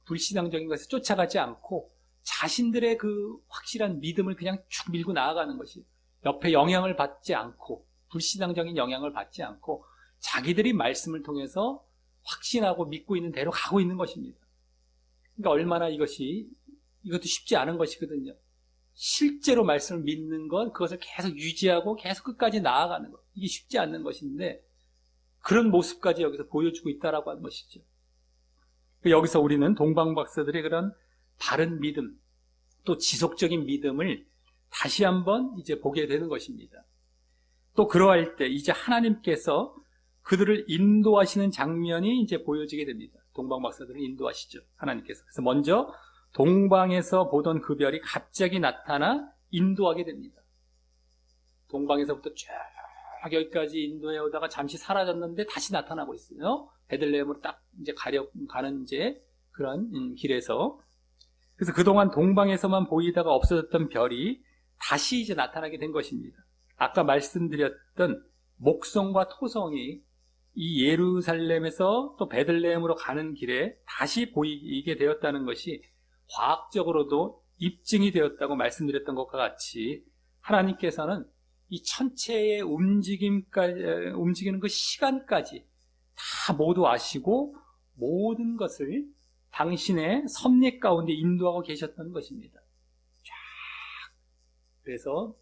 S1: 불신앙적인 것에 쫓아가지 않고 자신들의 그 확실한 믿음을 그냥 쭉 밀고 나아가는 것이, 옆에 영향을 받지 않고 불신앙적인 영향을 받지 않고 자기들이 말씀을 통해서 확신하고 믿고 있는 대로 가고 있는 것입니다. 그러니까 얼마나 이것도 쉽지 않은 것이거든요. 실제로 말씀을 믿는 것, 그것을 계속 유지하고 계속 끝까지 나아가는 것, 이게 쉽지 않는 것인데 그런 모습까지 여기서 보여주고 있다라고 하는 것이죠. 여기서 우리는 동방 박사들의 그런 바른 믿음, 또 지속적인 믿음을 다시 한번 이제 보게 되는 것입니다. 또 그러할 때 이제 하나님께서 그들을 인도하시는 장면이 이제 보여지게 됩니다. 동방 박사들을 인도하시죠, 하나님께서. 그래서 먼저 동방에서 보던 그 별이 갑자기 나타나 인도하게 됩니다. 동방에서부터 쫙 여기까지 인도해 오다가 잠시 사라졌는데 다시 나타나고 있어요. 베들레헴으로 딱 이제 가는 이제 그런 길에서. 그래서 그동안 동방에서만 보이다가 없어졌던 별이 다시 이제 나타나게 된 것입니다. 아까 말씀드렸던 목성과 토성이 이 예루살렘에서 또 베들레헴으로 가는 길에 다시 보이게 되었다는 것이 과학적으로도 입증이 되었다고 말씀드렸던 것과 같이 하나님께서는 이 천체의 움직이는 그 시간까지 다 모두 아시고 모든 것을 당신의 섭리 가운데 인도하고 계셨던 것입니다. 쫙. 그래서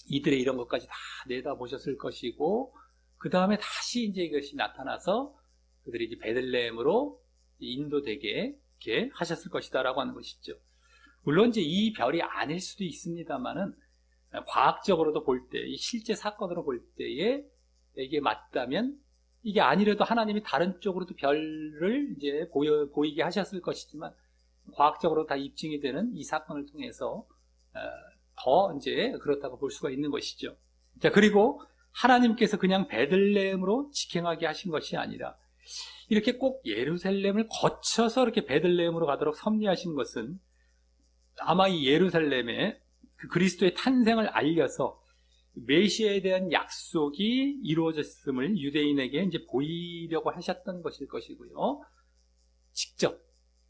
S1: 이들의 이런 것까지 다 내다보셨을 것이고, 그 다음에 다시 이제 이것이 나타나서 그들이 이제 베들레헴으로 인도되게 이렇게 하셨을 것이다라고 하는 것이죠. 물론 이제 이 별이 아닐 수도 있습니다만은 과학적으로도 볼 때, 이 실제 사건으로 볼 때에 이게 맞다면 이게 아니라도 하나님이 다른 쪽으로도 별을 이제 보이게 하셨을 것이지만 과학적으로 다 입증이 되는 이 사건을 통해서 더 이제 그렇다고 볼 수가 있는 것이죠. 자, 그리고 하나님께서 그냥 베들레헴으로 직행하게 하신 것이 아니라 이렇게 꼭 예루살렘을 거쳐서 이렇게 베들레헴으로 가도록 섭리하신 것은 아마 이 예루살렘에 그 그리스도의 탄생을 알려서 메시아에 대한 약속이 이루어졌음을 유대인에게 이제 보이려고 하셨던 것일 것이고요. 직접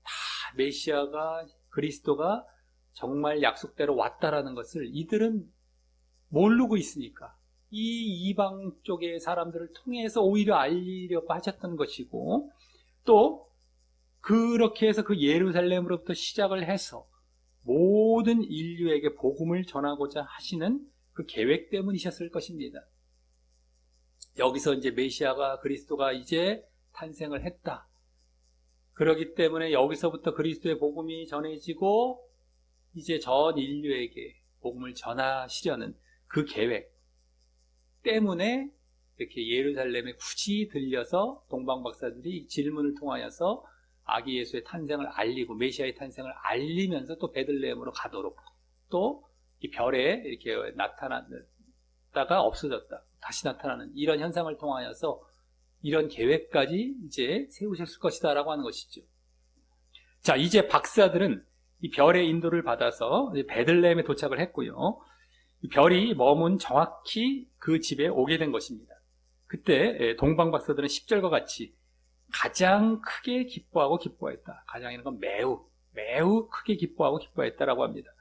S1: 다 메시아가, 그리스도가 정말 약속대로 왔다라는 것을 이들은 모르고 있으니까 이 이방 쪽의 사람들을 통해서 오히려 알리려고 하셨던 것이고, 또 그렇게 해서 그 예루살렘으로부터 시작을 해서 모든 인류에게 복음을 전하고자 하시는 그 계획 때문이셨을 것입니다. 여기서 이제 메시아가, 그리스도가 이제 탄생을 했다. 그렇기 때문에 여기서부터 그리스도의 복음이 전해지고 이제 전 인류에게 복음을 전하시려는 그 계획 때문에 이렇게 예루살렘에 굳이 들려서 동방박사들이 질문을 통하여서 아기 예수의 탄생을 알리고 메시아의 탄생을 알리면서 또 베들레헴으로 가도록, 또 이 별에 이렇게 나타났다가 없어졌다, 다시 나타나는 이런 현상을 통하여서 이런 계획까지 이제 세우셨을 것이다라고 하는 것이죠. 자, 이제 박사들은 이 별의 인도를 받아서 베들레헴에 도착을 했고요. 이 별이 머문 정확히 그 집에 오게 된 것입니다. 그때 동방 박사들은 10절과 같이 가장 크게 기뻐했다. 가장이라는 건 매우 크게 기뻐했다라고 합니다.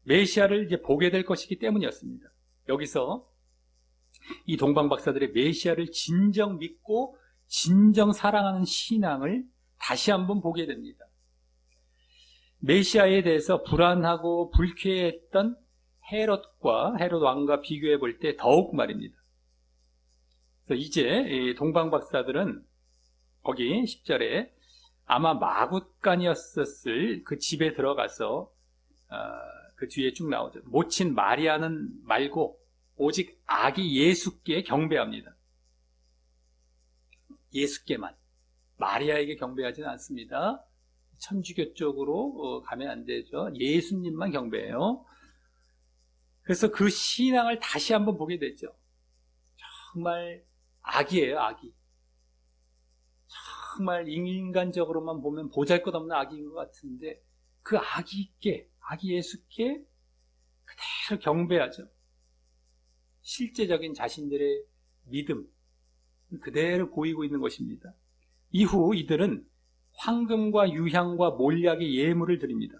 S1: 메시아를 이제 보게 될 것이기 때문이었습니다. 여기서 이 동방 박사들의 메시아를 진정 믿고 진정 사랑하는 신앙을 다시 한번 보게 됩니다. 메시아에 대해서 불안하고 불쾌했던 헤롯 왕과 비교해 볼 때 더욱 말입니다. 그래서 이제 동방 박사들은 거기 10절에 아마 마굿간이었을 그 집에 들어가서 그 뒤에 쭉 나오죠. 모친 마리아는 말고 오직 아기 예수께 경배합니다. 예수께만, 마리아에게 경배하지는 않습니다. 천주교 쪽으로 가면 안 되죠. 예수님만 경배해요. 그래서 그 신앙을 다시 한번 보게 되죠. 정말 아기예요, 아기. 정말 인간적으로만 보면 보잘것없는 아기인 것 같은데 그 아기 예수께 그대로 경배하죠. 실제적인 자신들의 믿음 그대로 보이고 있는 것입니다. 이후 이들은 황금과 유향과 몰약의 예물을 드립니다.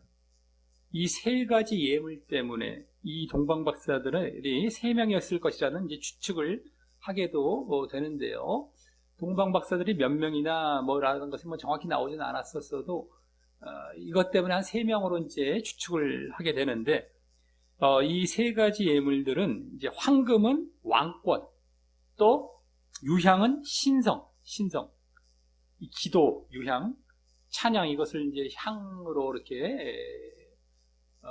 S1: 이 세 가지 예물 때문에 이 동방박사들이 3명이었을 것이라는 이제 추측을 하게도 되는데요. 동방박사들이 몇 명이나 뭐라는 것이 정확히 나오지는 않았었어도 이것 때문에 한 3명으로 이제 추측을 하게 되는데, 이 3가지 예물들은 이제 황금은 왕권, 또 유향은 신성, 이 기도, 유향, 찬양, 이것을 이제 향으로 이렇게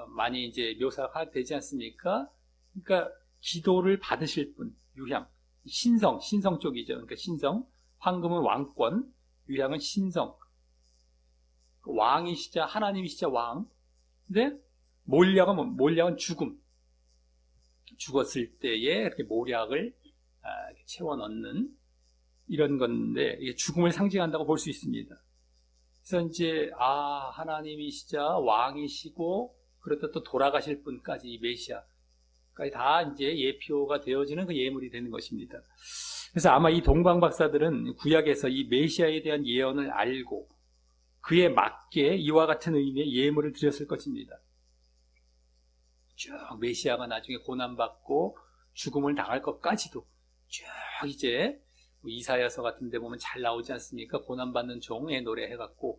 S1: 많이 이제 묘사가 되지 않습니까? 그러니까 기도를 받으실 분, 유향, 신성 쪽이죠. 그러니까 신성, 황금은 왕권, 유향은 신성. 왕이시자 하나님이시자 왕. 근데 몰약은 죽음. 죽었을 때에 이렇게 모략을 이렇게 채워 넣는 이런 건데, 이게 죽음을 상징한다고 볼 수 있습니다. 그래서 이제 하나님이시자 왕이시고 그렇다 또 돌아가실 분까지, 이 메시아까지 다 이제 예표가 되어지는 그 예물이 되는 것입니다. 그래서 아마 이 동방 박사들은 구약에서 이 메시아에 대한 예언을 알고 그에 맞게 이와 같은 의미의 예물을 드렸을 것입니다. 쭉 메시아가 나중에 고난받고 죽음을 당할 것까지도 쭉 이제 이사야서 같은 데 보면 잘 나오지 않습니까? 고난받는 종의 노래 해갖고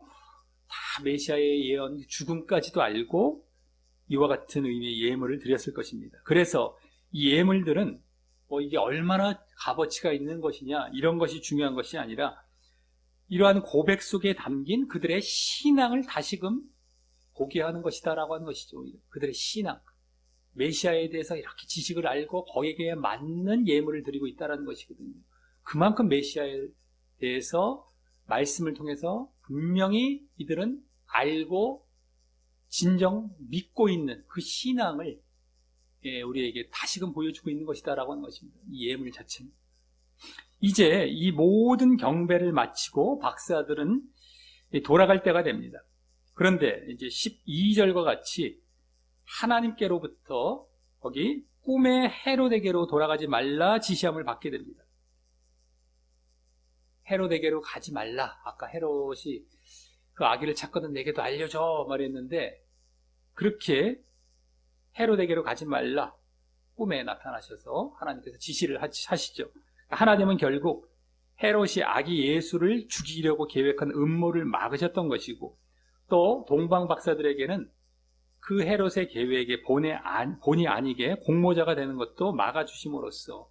S1: 다 메시아의 예언, 죽음까지도 알고 이와 같은 의미의 예물을 드렸을 것입니다. 그래서 이 예물들은 이게 얼마나 값어치가 있는 것이냐, 이런 것이 중요한 것이 아니라 이러한 고백 속에 담긴 그들의 신앙을 다시금 보게 하는 것이다라고 하는 것이죠. 그들의 신앙, 메시아에 대해서 이렇게 지식을 알고 거기에 맞는 예물을 드리고 있다는 것이거든요. 그만큼 메시아에 대해서 말씀을 통해서 분명히 이들은 알고 진정 믿고 있는 그 신앙을 우리에게 다시금 보여주고 있는 것이다라고 하는 것입니다. 이 예물 자체는. 이제 이 모든 경배를 마치고 박사들은 돌아갈 때가 됩니다. 그런데 이제 12절과 같이 하나님께로부터 거기 꿈의 헤롯에게로 돌아가지 말라 지시함을 받게 됩니다. 헤롯에게로 가지 말라. 아까 헤롯이 그 아기를 찾거든 내게도 알려줘 말했는데, 그렇게 헤롯에게로 가지 말라 꿈에 나타나셔서 하나님께서 지시를 하시죠. 하나님은 결국 헤롯이 아기 예수를 죽이려고 계획한 음모를 막으셨던 것이고, 또 동방 박사들에게는 그 헤롯의 계획에 본의 아니게 공모자가 되는 것도 막아주심으로써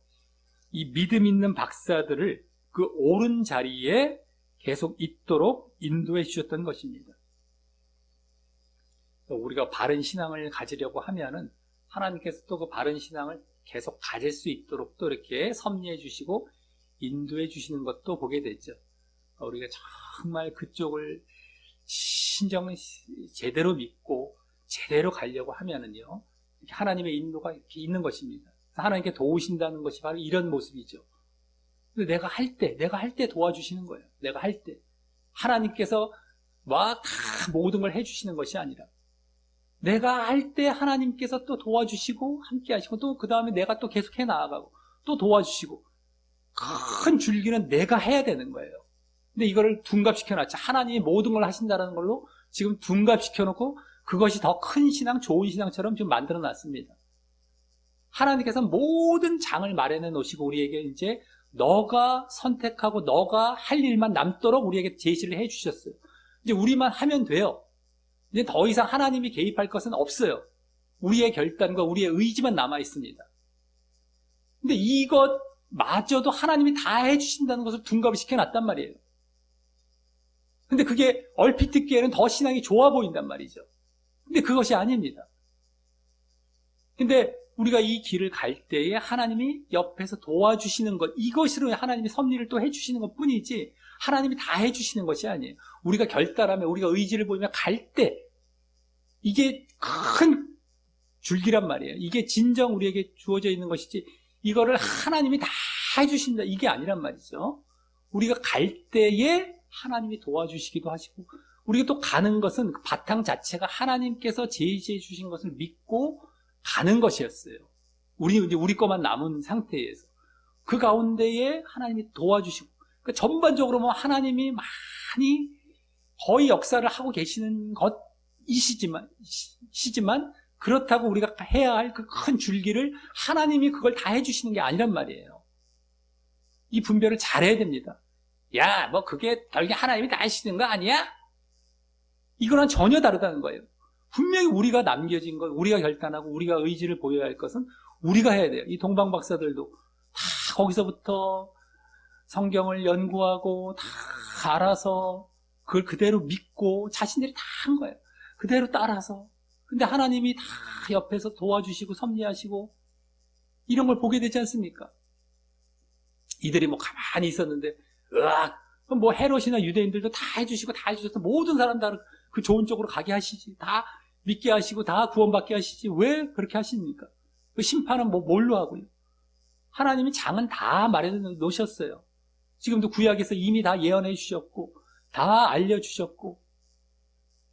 S1: 이 믿음 있는 박사들을 그 옳은 자리에 계속 있도록 인도해 주셨던 것입니다. 우리가 바른 신앙을 가지려고 하면은 하나님께서 또 그 바른 신앙을 계속 가질 수 있도록 또 이렇게 섭리해 주시고 인도해 주시는 것도 보게 되죠. 우리가 정말 그쪽을 신정 제대로 믿고 제대로 가려고 하면은요, 하나님의 인도가 이렇게 있는 것입니다. 하나님께 도우신다는 것이 바로 이런 모습이죠. 내가 할 때 도와주시는 거예요. 내가 할 때. 하나님께서 막 다 모든 걸 해주시는 것이 아니라, 내가 할 때 하나님께서 또 도와주시고, 함께 하시고, 또 그 다음에 내가 또 계속해 나아가고, 또 도와주시고, 큰 줄기는 내가 해야 되는 거예요. 근데 이거를 둔갑시켜놨죠. 하나님이 모든 걸 하신다는 걸로 지금 둔갑시켜놓고, 그것이 더 큰 신앙, 좋은 신앙처럼 지금 만들어 놨습니다. 하나님께서 모든 장을 마련해 놓으시고 우리에게 이제 너가 선택하고 너가 할 일만 남도록 우리에게 제시를 해 주셨어요. 이제 우리만 하면 돼요. 이제 더 이상 하나님이 개입할 것은 없어요. 우리의 결단과 우리의 의지만 남아 있습니다. 근데 이것마저도 하나님이 다 해주신다는 것을 둔갑을 시켜놨단 말이에요. 근데 그게 얼핏 듣기에는 더 신앙이 좋아 보인단 말이죠. 근데 그것이 아닙니다. 근데 우리가 이 길을 갈 때에 하나님이 옆에서 도와주시는 것, 이것으로 하나님이 섭리를 또 해주시는 것 뿐이지 하나님이 다 해주시는 것이 아니에요. 우리가 결단하며 우리가 의지를 보이며 갈 때 이게 큰 줄기란 말이에요. 이게 진정 우리에게 주어져 있는 것이지 이거를 하나님이 다 해주신다 이게 아니란 말이죠. 우리가 갈 때에 하나님이 도와주시기도 하시고 우리가 또 가는 것은 그 바탕 자체가 하나님께서 제시해 주신 것을 믿고 가는 것이었어요. 우리 것만 남은 상태에서 그 가운데에 하나님이 도와주시고 그러니까 전반적으로 뭐 하나님이 많이 거의 역사를 하고 계시는 것이시지만 그렇다고 우리가 해야 할 그 큰 줄기를 하나님이 그걸 다 해주시는 게 아니란 말이에요. 이 분별을 잘해야 됩니다. 야, 뭐 그게 결국에 하나님이 다 하시는 거 아니야? 이거랑 전혀 다르다는 거예요. 분명히 우리가 남겨진 것, 우리가 결단하고 우리가 의지를 보여야 할 것은 우리가 해야 돼요. 이 동방 박사들도 다 거기서부터 성경을 연구하고 다 알아서 그걸 그대로 믿고 자신들이 다 한 거예요. 그대로 따라서. 근데 하나님이 다 옆에서 도와주시고 섭리하시고 이런 걸 보게 되지 않습니까? 이들이 뭐 가만히 있었는데 뭐 헤롯이나 유대인들도 다 해주시고 다 해주셔서 모든 사람 다 그 좋은 쪽으로 가게 하시지. 다 믿게 하시고 다 구원받게 하시지. 왜 그렇게 하십니까? 그 심판은 뭘로 하고요? 하나님이 장은 다 마련해 놓으셨어요. 지금도 구약에서 이미 다 예언해 주셨고 다 알려주셨고,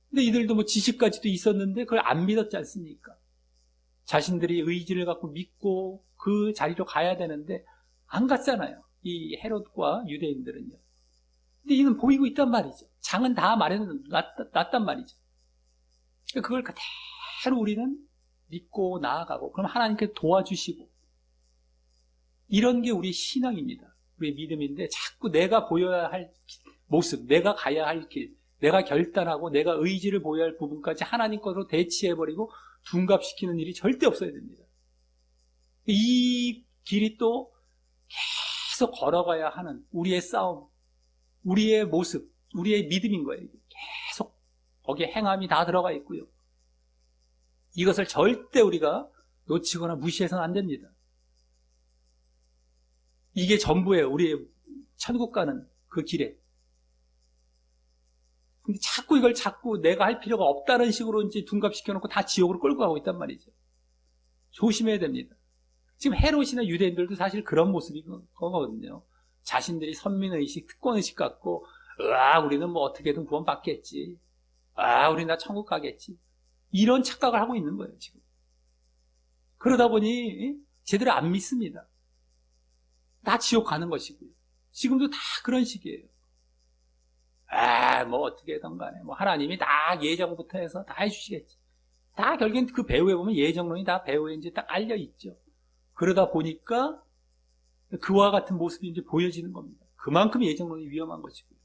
S1: 근데 이들도 지식까지도 있었는데 그걸 안 믿었지 않습니까? 자신들이 의지를 갖고 믿고 그 자리로 가야 되는데 안 갔잖아요. 이 헤롯과 유대인들은요. 근데 이는 보이고 있단 말이죠. 장은 다 마련해 놨단 말이죠. 그걸 그대로 우리는 믿고 나아가고, 그럼 하나님께 도와주시고, 이런 게 우리 신앙입니다. 우리의 믿음인데 자꾸 내가 보여야 할 모습, 내가 가야 할 길, 내가 결단하고 내가 의지를 보여야 할 부분까지 하나님 것으로 대치해버리고 둔갑시키는 일이 절대 없어야 됩니다. 이 길이 또 계속 걸어가야 하는 우리의 싸움, 우리의 모습, 우리의 믿음인 거예요. 계속 거기에 행함이 다 들어가 있고요. 이것을 절대 우리가 놓치거나 무시해서는 안 됩니다. 이게 전부예요. 우리의 천국 가는 그 길에. 근데 자꾸 이걸 내가 할 필요가 없다는 식으로 이제 둔갑시켜놓고 다 지옥으로 끌고 가고 있단 말이죠. 조심해야 됩니다. 지금 헤롯이나 유대인들도 사실 그런 모습인 거거든요. 자신들이 선민의식, 특권의식 갖고, 우리는 뭐 어떻게든 구원받겠지. 우리 나 천국 가겠지. 이런 착각을 하고 있는 거예요, 지금. 그러다 보니 제대로 안 믿습니다. 다 지옥 가는 것이고요. 지금도 다 그런 식이에요. 뭐 어떻게든 간에 뭐 하나님이 다 예정부터 해서 다 해주시겠지. 다 결국엔 그 배후에 보면 예정론이 다 배후에 이제 딱 알려 있죠. 그러다 보니까 그와 같은 모습이 이제 보여지는 겁니다. 그만큼 예정론이 위험한 것이고요.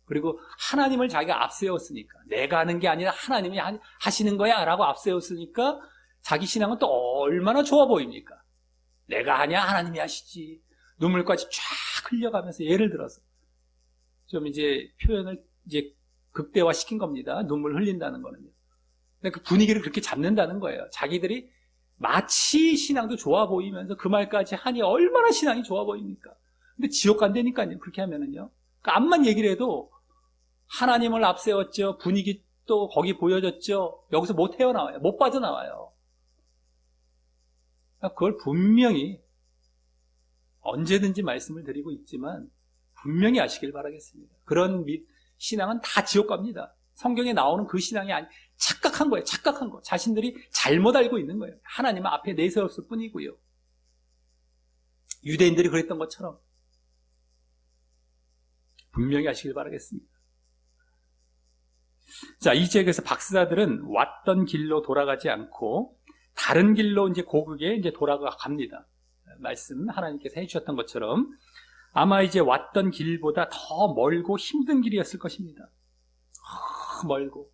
S1: 그리고 하나님을 자기가 앞세웠으니까, 내가 하는 게 아니라 하나님이 하시는 거야 라고 앞세웠으니까 자기 신앙은 또 얼마나 좋아 보입니까? 내가 하냐? 하나님이 하시지. 눈물까지 쫙 흘려가면서, 예를 들어서 좀 이제 표현을 이제 극대화 시킨 겁니다. 눈물 흘린다는 거는요. 근데 그 분위기를 그렇게 잡는다는 거예요. 자기들이 마치 신앙도 좋아 보이면서 그 말까지 하니 얼마나 신앙이 좋아 보입니까? 근데 지옥 간다니까요. 그렇게 하면은요. 그러니까 암만 얘기를 해도 하나님을 앞세웠죠. 분위기 또 거기 보여졌죠. 여기서 못 헤어나와요. 못 빠져나와요. 그걸 분명히 언제든지 말씀을 드리고 있지만 분명히 아시길 바라겠습니다. 그런 신앙은 다 지옥 갑니다. 성경에 나오는 그 신앙이 착각한 거예요. 착각한 거. 자신들이 잘못 알고 있는 거예요. 하나님 앞에 내세웠을 뿐이고요. 유대인들이 그랬던 것처럼 분명히 아시길 바라겠습니다. 자, 이 지역에서 박사들은 왔던 길로 돌아가지 않고 다른 길로 이제 고국에 이제 돌아갑니다. 말씀 하나님께서 해주셨던 것처럼 아마 이제 왔던 길보다 더 멀고 힘든 길이었을 것입니다. 멀고,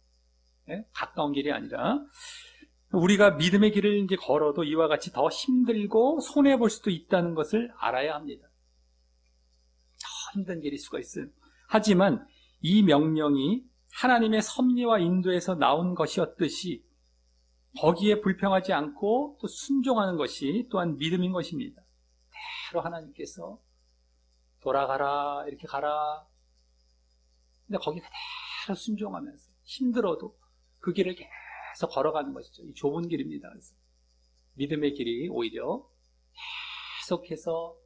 S1: 가까운 길이 아니라, 우리가 믿음의 길을 이제 걸어도 이와 같이 더 힘들고 손해 볼 수도 있다는 것을 알아야 합니다. 더 힘든 길일 수가 있어요. 하지만 이 명령이 하나님의 섭리와 인도에서 나온 것이었듯이 거기에 불평하지 않고 또 순종하는 것이 또한 믿음인 것입니다. 대로 하나님께서 돌아가라, 이렇게 가라. 근데 거기 그대로 순종하면서 힘들어도 그 길을 계속 걸어가는 것이죠. 이 좁은 길입니다. 그래서 믿음의 길이 오히려 계속해서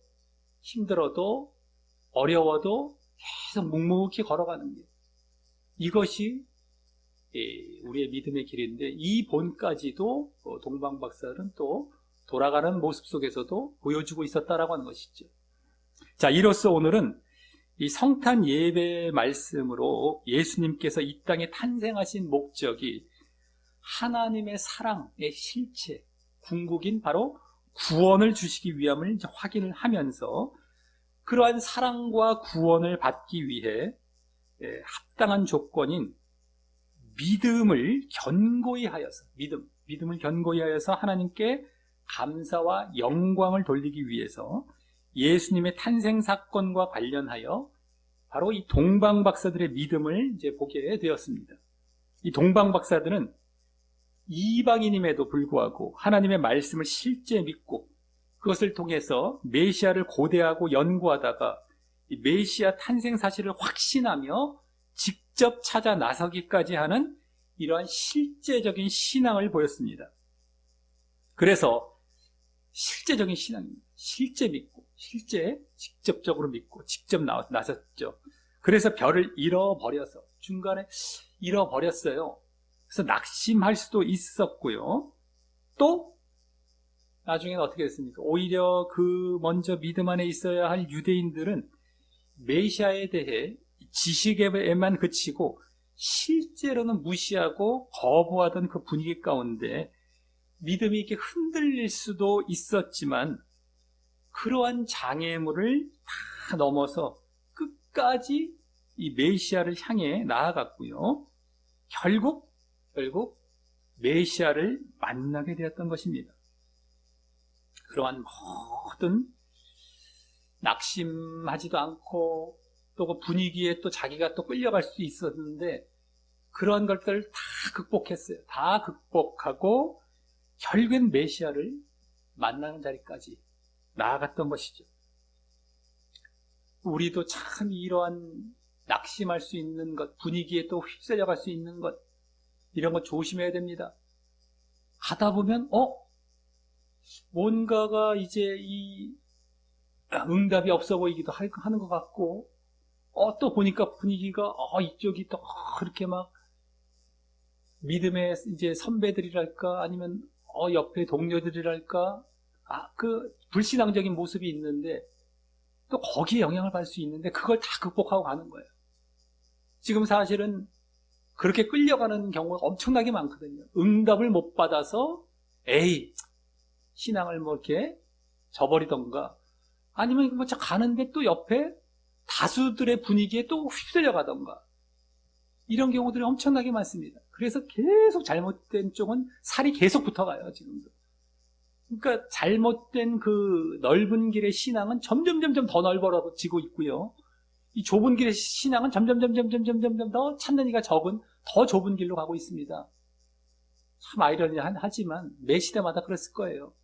S1: 힘들어도 어려워도 계속 묵묵히 걸어가는 길. 이것이 우리의 믿음의 길인데 이 본까지도 동방박사들은 또 돌아가는 모습 속에서도 보여주고 있었다라고 하는 것이죠. 자, 이로써 오늘은 이 성탄 예배 말씀으로 예수님께서 이 땅에 탄생하신 목적이 하나님의 사랑의 실체, 궁극인 바로 구원을 주시기 위함을 이제 확인을 하면서 그러한 사랑과 구원을 받기 위해 합당한 조건인 믿음을 견고히 하여서 믿음을 견고히 하여서 하나님께 감사와 영광을 돌리기 위해서 예수님의 탄생 사건과 관련하여 바로 이 동방박사들의 믿음을 이제 보게 되었습니다. 이 동방박사들은 이방인임에도 불구하고 하나님의 말씀을 실제 믿고 그것을 통해서 메시아를 고대하고 연구하다가 이 메시아 탄생 사실을 확신하며 직접 찾아 나서기까지 하는 이러한 실제적인 신앙을 보였습니다. 그래서 실제적인 신앙입니다. 실제 믿고, 실제 직접적으로 믿고, 직접 나섰죠. 그래서 별을 잃어버려서, 중간에 잃어버렸어요. 그래서 낙심할 수도 있었고요. 또 나중에는 어떻게 됐습니까? 오히려 그 먼저 믿음 안에 있어야 할 유대인들은 메시아에 대해 지식에만 그치고 실제로는 무시하고 거부하던 그 분위기 가운데 믿음이 이렇게 흔들릴 수도 있었지만 그러한 장애물을 다 넘어서 끝까지 이 메시아를 향해 나아갔고요. 결국 메시아를 만나게 되었던 것입니다. 그러한 모든 낙심하지도 않고 또 그 분위기에 또 자기가 또 끌려갈 수 있었는데 그러한 것들을 다 극복했어요. 다 극복하고 결국엔 메시아를 만나는 자리까지 나아갔던 것이죠. 우리도 참 이러한 낙심할 수 있는 것, 분위기에 또 휩쓸려갈 수 있는 것, 이런 거 조심해야 됩니다. 하다 보면 뭔가가 이제 이 응답이 없어 보이기도 하는 것 같고 또 보니까 분위기가 이쪽이 또 그렇게 막 믿음의 이제 선배들이랄까 아니면 옆에 동료들이랄까 그 불신앙적인 모습이 있는데 또 거기에 영향을 받을 수 있는데 그걸 다 극복하고 가는 거예요. 지금 사실은 그렇게 끌려가는 경우가 엄청나게 많거든요. 응답을 못 받아서 신앙을 뭐 이렇게 저버리던가 아니면 뭐 가는데 또 옆에 다수들의 분위기에 또 휩쓸려 가던가 이런 경우들이 엄청나게 많습니다. 그래서 계속 잘못된 쪽은 살이 계속 붙어가요, 지금도. 그러니까 잘못된 그 넓은 길의 신앙은 점점 더 넓어지고 있고요. 이 좁은 길의 신앙은 점점 더 찾는 이가 적은 더 좁은 길로 가고 있습니다. 참 아이러니하지만 매 시대마다 그랬을 거예요.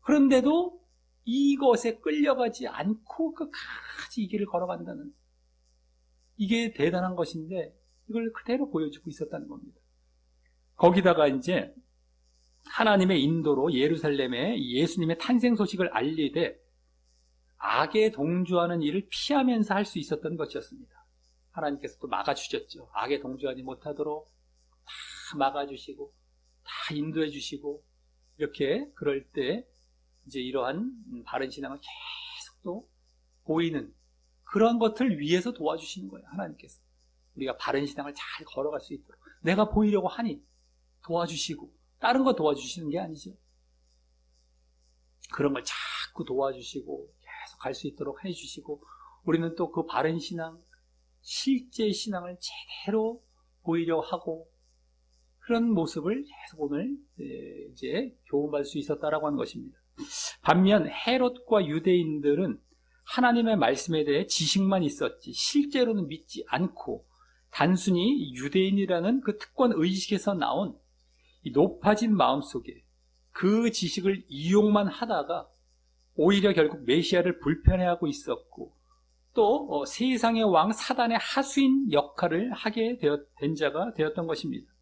S1: 그런데도 이것에 끌려가지 않고 끝까지 이 길을 걸어간다는 이게 대단한 것인데 이걸 그대로 보여주고 있었다는 겁니다. 거기다가 이제 하나님의 인도로 예루살렘에 예수님의 탄생 소식을 알리되 악에 동조하는 일을 피하면서 할 수 있었던 것이었습니다. 하나님께서 또 막아주셨죠. 악에 동조하지 못하도록 다 막아주시고 다 인도해 주시고 이렇게 그럴 때 이제 이러한 바른 신앙을 계속 또 보이는 그런 것을 위해서 도와주시는 거예요. 하나님께서 우리가 바른 신앙을 잘 걸어갈 수 있도록 내가 보이려고 하니 도와주시고 다른 거 도와주시는 게 아니죠. 그런 걸 자꾸 도와주시고 계속 갈 수 있도록 해주시고 우리는 또 그 바른 신앙 실제 신앙을 제대로 보이려 하고 그런 모습을 계속 오늘 이제 교훈받을 수 있었다라고 하는 것입니다. 반면 헤롯과 유대인들은 하나님의 말씀에 대해 지식만 있었지 실제로는 믿지 않고 단순히 유대인이라는 그 특권 의식에서 나온 이 높아진 마음속에 그 지식을 이용만 하다가 오히려 결국 메시아를 불편해하고 있었고 또 세상의 왕 사단의 하수인 역할을 하게 된 자가 되었던 것입니다.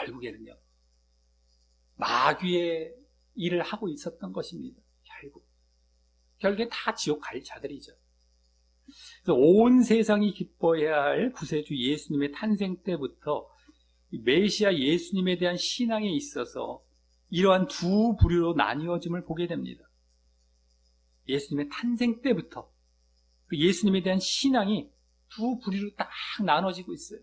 S1: 결국에는요 마귀의 일을 하고 있었던 것입니다. 결국에 다 지옥 갈 자들이죠. 그래서 온 세상이 기뻐해야 할 구세주 예수님의 탄생 때부터 메시아 예수님에 대한 신앙에 있어서 이러한 두 부류로 나뉘어짐을 보게 됩니다. 예수님의 탄생 때부터 그 예수님에 대한 신앙이 두 부류로 딱 나눠지고 있어요.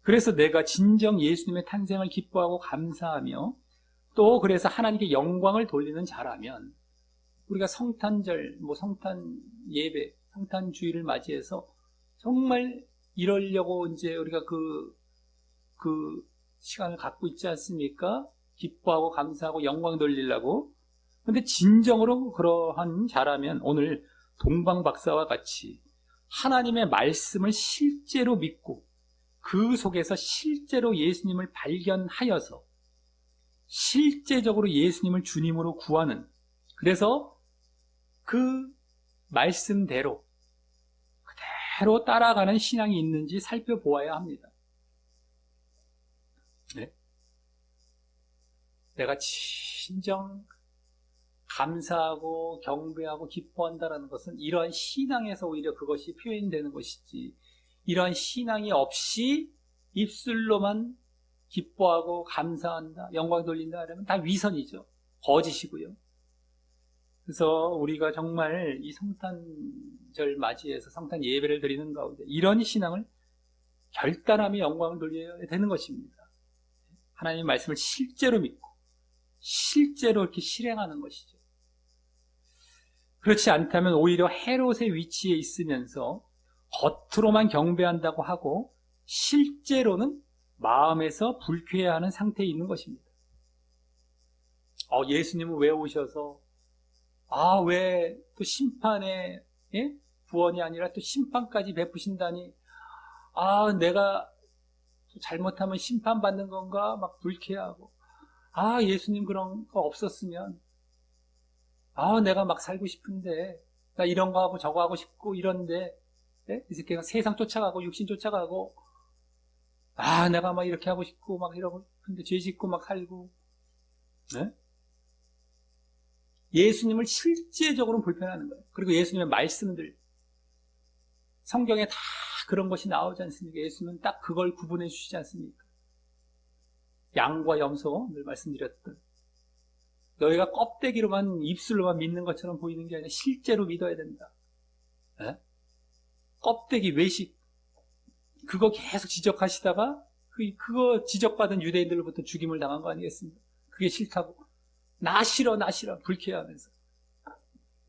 S1: 그래서 내가 진정 예수님의 탄생을 기뻐하고 감사하며 또 그래서 하나님께 영광을 돌리는 자라면 우리가 성탄절, 성탄 예배, 성탄 주일을 맞이해서 정말 이러려고 이제 우리가 그 시간을 갖고 있지 않습니까? 기뻐하고 감사하고 영광 돌리려고. 근데 진정으로 그러한 자라면 오늘 동방 박사와 같이 하나님의 말씀을 실제로 믿고 그 속에서 실제로 예수님을 발견하여서 실제적으로 예수님을 주님으로 구하는 그래서 그 말씀대로 그대로 따라가는 신앙이 있는지 살펴보아야 합니다. 네? 내가 진정 감사하고 경배하고 기뻐한다는 것은 이러한 신앙에서 오히려 그것이 표현되는 것이지, 이러한 신앙이 없이 입술로만 기뻐하고 감사한다, 영광 돌린다 하면 다 위선이죠. 거짓이고요. 그래서 우리가 정말 이 성탄절 맞이해서 성탄 예배를 드리는 가운데 이런 신앙을 결단하며 영광을 돌려야 되는 것입니다. 하나님의 말씀을 실제로 믿고 실제로 이렇게 실행하는 것이죠. 그렇지 않다면 오히려 헤롯의 위치에 있으면서 겉으로만 경배한다고 하고 실제로는 마음에서 불쾌해하는 상태에 있는 것입니다. 예수님은 왜 오셔서 왜 또 심판의 구원이 아니라 또 심판까지 베푸신다니, 내가 잘못하면 심판받는 건가 막 불쾌하고, 예수님 그런 거 없었으면 내가 막 살고 싶은데, 나 이런 거 하고 저거 하고 싶고 이런데, 이 새끼가 세상 쫓아가고 육신 쫓아가고, 내가 막 이렇게 하고 싶고 막 이러고, 근데 죄 짓고 막 살고, 네? 예수님을 실제적으로 불편해하는 거예요. 그리고 예수님의 말씀들, 성경에 다 그런 것이 나오지 않습니까? 예수님은 딱 그걸 구분해 주시지 않습니까? 양과 염소, 늘 말씀드렸던, 너희가 껍데기로만, 입술로만 믿는 것처럼 보이는 게 아니라 실제로 믿어야 된다. 네? 껍데기 외식, 그거 계속 지적하시다가 그거 지적받은 유대인들로부터 죽임을 당한 거 아니겠습니까? 그게 싫다고 나 싫어 불쾌해하면서.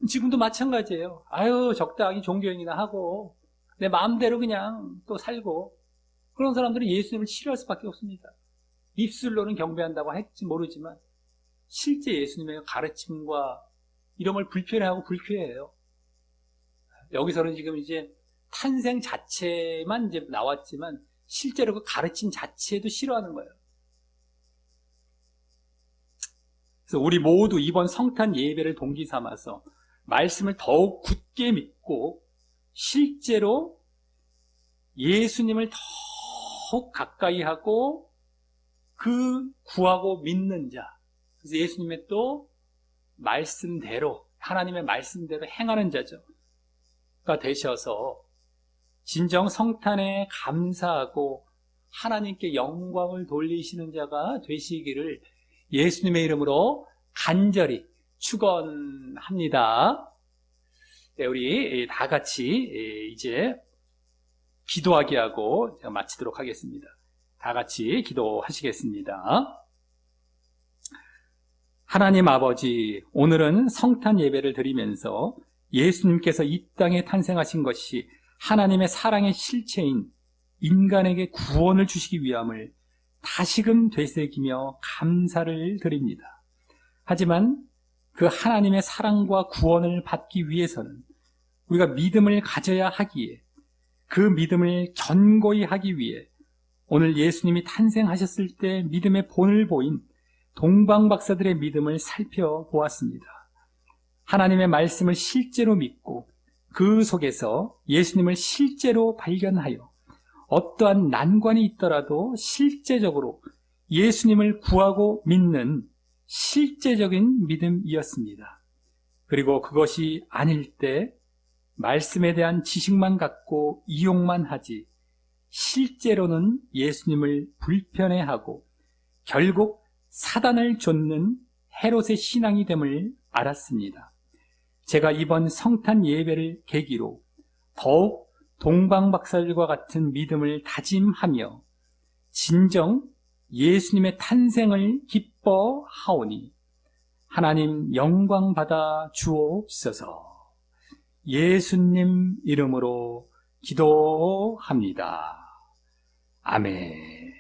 S1: 지금도 마찬가지예요. 적당히 종교행위나 하고 내 마음대로 그냥 또 살고, 그런 사람들은 예수님을 싫어할 수밖에 없습니다. 입술로는 경배한다고 할지 모르지만 실제 예수님의 가르침과 이런 걸 불편해하고 불쾌해요. 여기서는 지금 이제 탄생 자체만 이제 나왔지만 실제로 그 가르침 자체도 싫어하는 거예요. 그래서 우리 모두 이번 성탄 예배를 동기 삼아서 말씀을 더욱 굳게 믿고 실제로 예수님을 더욱 가까이 하고 구하고 믿는 자, 그래서 예수님의 또 말씀대로, 하나님의 말씀대로 행하는 자가 되셔서 진정 성탄에 감사하고 하나님께 영광을 돌리시는 자가 되시기를 예수님의 이름으로 간절히 축원합니다. 네, 우리 다 같이 이제 기도하게 하고 제가 마치도록 하겠습니다. 다 같이 기도하시겠습니다. 하나님 아버지, 오늘은 성탄 예배를 드리면서 예수님께서 이 땅에 탄생하신 것이 하나님의 사랑의 실체인 인간에게 구원을 주시기 위함을 다시금 되새기며 감사를 드립니다. 하지만 그 하나님의 사랑과 구원을 받기 위해서는 우리가 믿음을 가져야 하기에, 그 믿음을 견고히 하기 위해 오늘 예수님이 탄생하셨을 때 믿음의 본을 보인 동방박사들의 믿음을 살펴보았습니다. 하나님의 말씀을 실제로 믿고 그 속에서 예수님을 실제로 발견하여 어떠한 난관이 있더라도 실제적으로 예수님을 구하고 믿는 실제적인 믿음이었습니다. 그리고 그것이 아닐 때 말씀에 대한 지식만 갖고 이용만 하지 실제로는 예수님을 불편해하고 결국 사단을 좇는 헤롯의 신앙이 됨을 알았습니다. 제가 이번 성탄 예배를 계기로 더욱 동방박사들과 같은 믿음을 다짐하며 진정 예수님의 탄생을 기뻐하오니 하나님 영광 받아 주옵소서. 예수님 이름으로 기도합니다. 아멘.